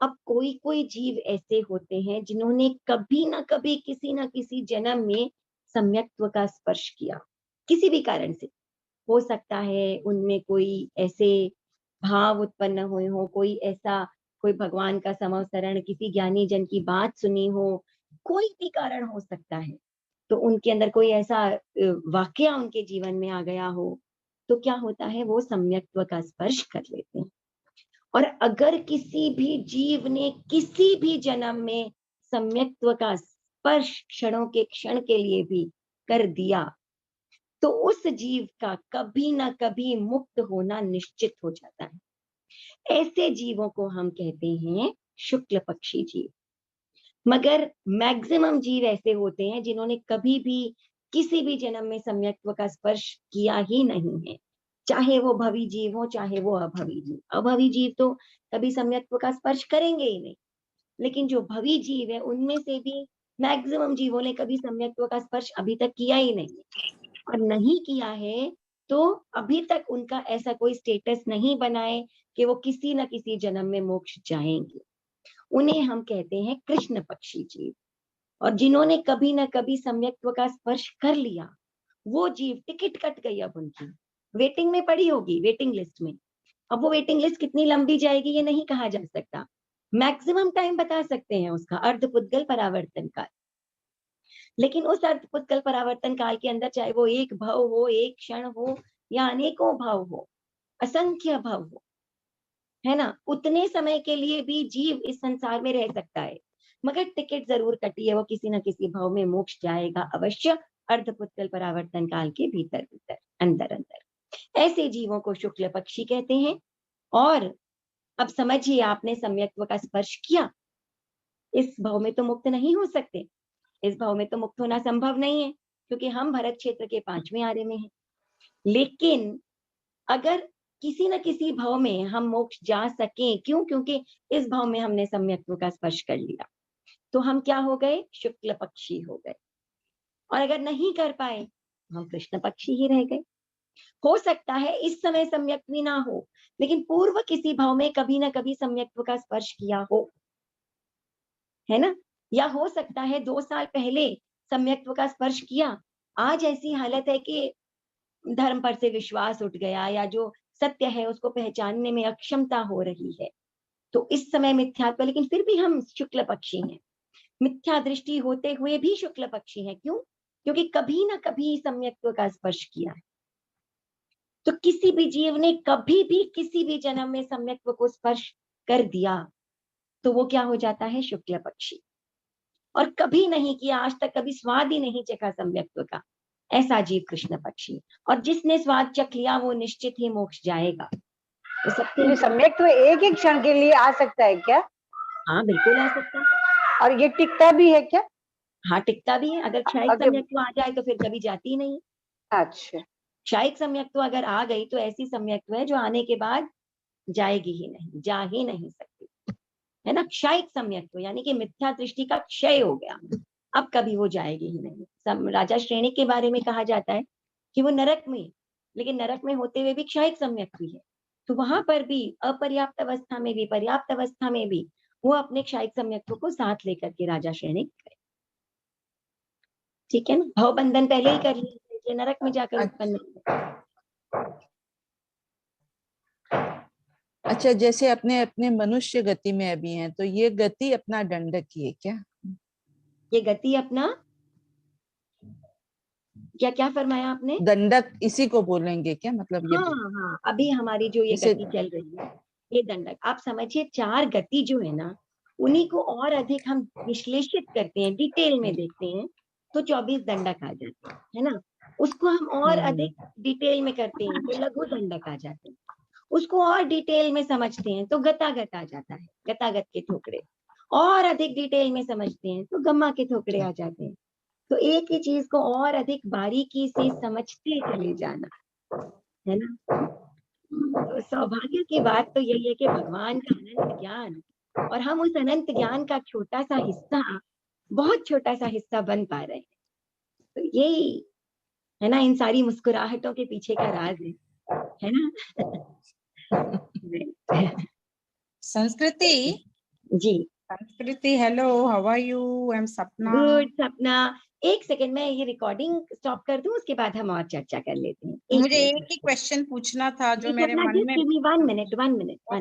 अब कोई कोई जीव ऐसे होते हैं जिन्होंने कभी ना कभी किसी ना किसी जन्म में सम्यक्त्व का स्पर्श किया, किसी भी कारण से। हो सकता है उनमें कोई ऐसे भाव उत्पन्न हुए हो, कोई ऐसा, कोई भगवान का समवसरण, किसी ज्ञानी जन की बात सुनी हो, कोई भी कारण हो सकता है। तो उनके अंदर कोई ऐसा वाकया उनके जीवन में आ गया हो, तो क्या होता है, वो सम्यक्त्व का स्पर्श कर लेते हैं। और अगर किसी भी जीव ने किसी भी जन्म में सम्यक्त्व का स्पर्श क्षणों के क्षण के लिए भी कर दिया, तो उस जीव का कभी ना कभी मुक्त होना निश्चित हो जाता है। ऐसे जीवों को हम कहते हैं शुक्ल पक्षी जीव। मगर मैक्सिमम जीव ऐसे होते हैं जिन्होंने कभी भी किसी भी जन्म में सम्यक्त्व का स्पर्श किया ही नहीं है, चाहे वो भवी जीव हो चाहे वो अभवी जीव। अभवी जीव तो कभी सम्यक्त्व का स्पर्श करेंगे ही नहीं, लेकिन जो भवी जीव है उनमें से भी मैक्सिमम जीवों ने कभी सम्यक्त्व का स्पर्श अभी तक किया ही नहीं है। और नहीं किया है तो अभी तक उनका ऐसा कोई स्टेटस नहीं बना है कि वो किसी न किसी जन्म में मोक्ष जाएंगे। उन्हें हम कहते हैं कृष्ण पक्षी जीव। और जिन्होंने कभी न कभी सम्यक्त्व का स्पर्श कर लिया, वो जीव टिकट कट गई, अब उनकी वेटिंग में पड़ी होगी, वेटिंग लिस्ट में। अब वो वेटिंग लिस्ट कितनी लंबी जाएगी ये नहीं कहा जा सकता। मैक्सिमम टाइम बता सकते हैं उसका, अर्धपुद्गल परावर्तन काल। लेकिन उस अर्धपुद्गल परावर्तन काल के अंदर, चाहे वो एक भव हो, एक क्षण हो, या अनेकों भव हो, असंख्य भव हो, है ना, उतने समय के लिए भी जीव इस संसार में रह सकता है। मगर टिकट जरूर कटी है, वो किसी न किसी भाव में मोक्ष जाएगा अवश्य, अर्धपुद्गल परावर्तन काल के भीतर भीतर, अंदर अंदर। ऐसे जीवों को शुक्ल पक्षी कहते हैं। और अब समझिए, आपने सम्यक्त्व का स्पर्श किया, इस भाव में तो मुक्त नहीं हो सकते, इस भाव में तो मुक्त होना संभव नहीं है, क्योंकि हम भरत क्षेत्र के 5वें आरे में हैं। लेकिन अगर किसी न किसी भाव में हम मोक्ष जा सकें, क्यों, क्योंकि इस भाव में हमने सम्यक्त्व का स्पर्श कर लिया, तो हम क्या हो गए, शुक्ल पक्षी हो गए। और अगर नहीं कर पाए, हम कृष्ण पक्षी ही रह गए। हो सकता है इस समय सम्यक्त्व ना हो, लेकिन पूर्व किसी भाव में कभी ना कभी सम्यक्त्व का स्पर्श किया हो, है ना। या हो सकता है 2 साल पहले सम्यक्त्व का स्पर्श किया, आज ऐसी हालत है कि धर्म पर से विश्वास उठ गया, या जो सत्य है उसको पहचानने में अक्षमता हो रही है, तो इस समय मिथ्यात्व, लेकिन फिर भी हम शुक्ल पक्षी हैं। मिथ्या दृष्टि होते हुए भी शुक्ल पक्षी हैं। क्यों, क्योंकि कभी ना कभी सम्यक्त्व का स्पर्श किया है। तो किसी भी जीव ने कभी भी किसी भी जन्म में सम्यक्त्व को स्पर्श कर दिया, तो वो क्या हो जाता है, शुक्ल पक्षी। और कभी नहीं किया, आज तक कभी स्वाद ही नहीं चखा सम्यक्त्व का, ऐसा जीव कृष्ण पक्षी। और जिसने स्वाद चख लिया वो निश्चित ही मोक्ष जाएगा। तो सबसे सम्यक्त्व एक एक क्षण के लिए आ सकता है क्या? हाँ बिल्कुल आ सकता है। और ये टिकता भी है क्या? हाँ टिकता भी है। अगर क्षणिक सम्यक्त्व आ जाए तो फिर कभी जाती ही नहीं। अच्छा, क्षणिक सम्यक्त्व अगर आ गई तो ऐसी सम्यक्त्व है जो आने के बाद जाएगी ही नहीं, जा ही नहीं सकती, है ना। क्षयिक सम्यक्त्व यानी कि मिथ्या दृष्टि का क्षय हो गया, अब कभी वो जाएगी ही नहीं। राजा श्रेणी के बारे में कहा जाता है कि वो नरक में, लेकिन नरक में होते हुए भी क्षयिक सम्यक्त्व है, तो वहां पर भी अपर्याप्त अवस्था में भी, पर्याप्त अवस्था में भी वो अपने क्षयिक सम्यक्त्व को साथ लेकर के राजा श्रेणी गए। ठीक है ना, भव बंधन पहले ही कर लिए, नरक में जाकर उत्पन्न। अच्छा, जैसे अपने अपने मनुष्य गति में अभी हैं, तो ये गति अपना दंडक ही है क्या? ये गति अपना क्या क्या फरमाया आपने? दंडक इसी को बोलेंगे क्या, मतलब ये? हाँ हाँ, अभी हमारी जो ये जैसे गति चल रही है ये दंडक। आप समझिए 4 गति जो है ना, उन्हीं को और अधिक हम विश्लेषित करते हैं, डिटेल में देखते हैं, तो 24 दंडक आ जाते हैं, है ना। उसको हम और अधिक डिटेल में करते हैं तो लघु दंडक आ जाते हैं। उसको और डिटेल में समझते हैं तो गतागत आ जाता है, गतागत के थोकड़े। और अधिक डिटेल में समझते हैं तो गम्मा के थोकड़े आ जाते हैं। तो एक ही चीज को और अधिक बारीकी से समझते चले जाना, है ना। तो सौभाग्य की बात तो यही है कि भगवान का अनंत ज्ञान, और हम उस अनंत ज्ञान का छोटा सा हिस्सा, बहुत छोटा सा हिस्सा बन पा रहे हैं। तो यही है ना, इन सारी मुस्कुराहटों के पीछे का राज है ना। संस्कृति, जी Sanskriti, hello, how are you? I am Sapna. Good Sapna. एक सेकंड में ये रिकॉर्डिंग स्टॉप कर दूं, उसके बाद हम और चर्चा कर लेते हैं। मुझे एक ही क्वेश्चन पूछना था जो मेरे सपना, मन just में। give me 1 minute, 1 minute, 1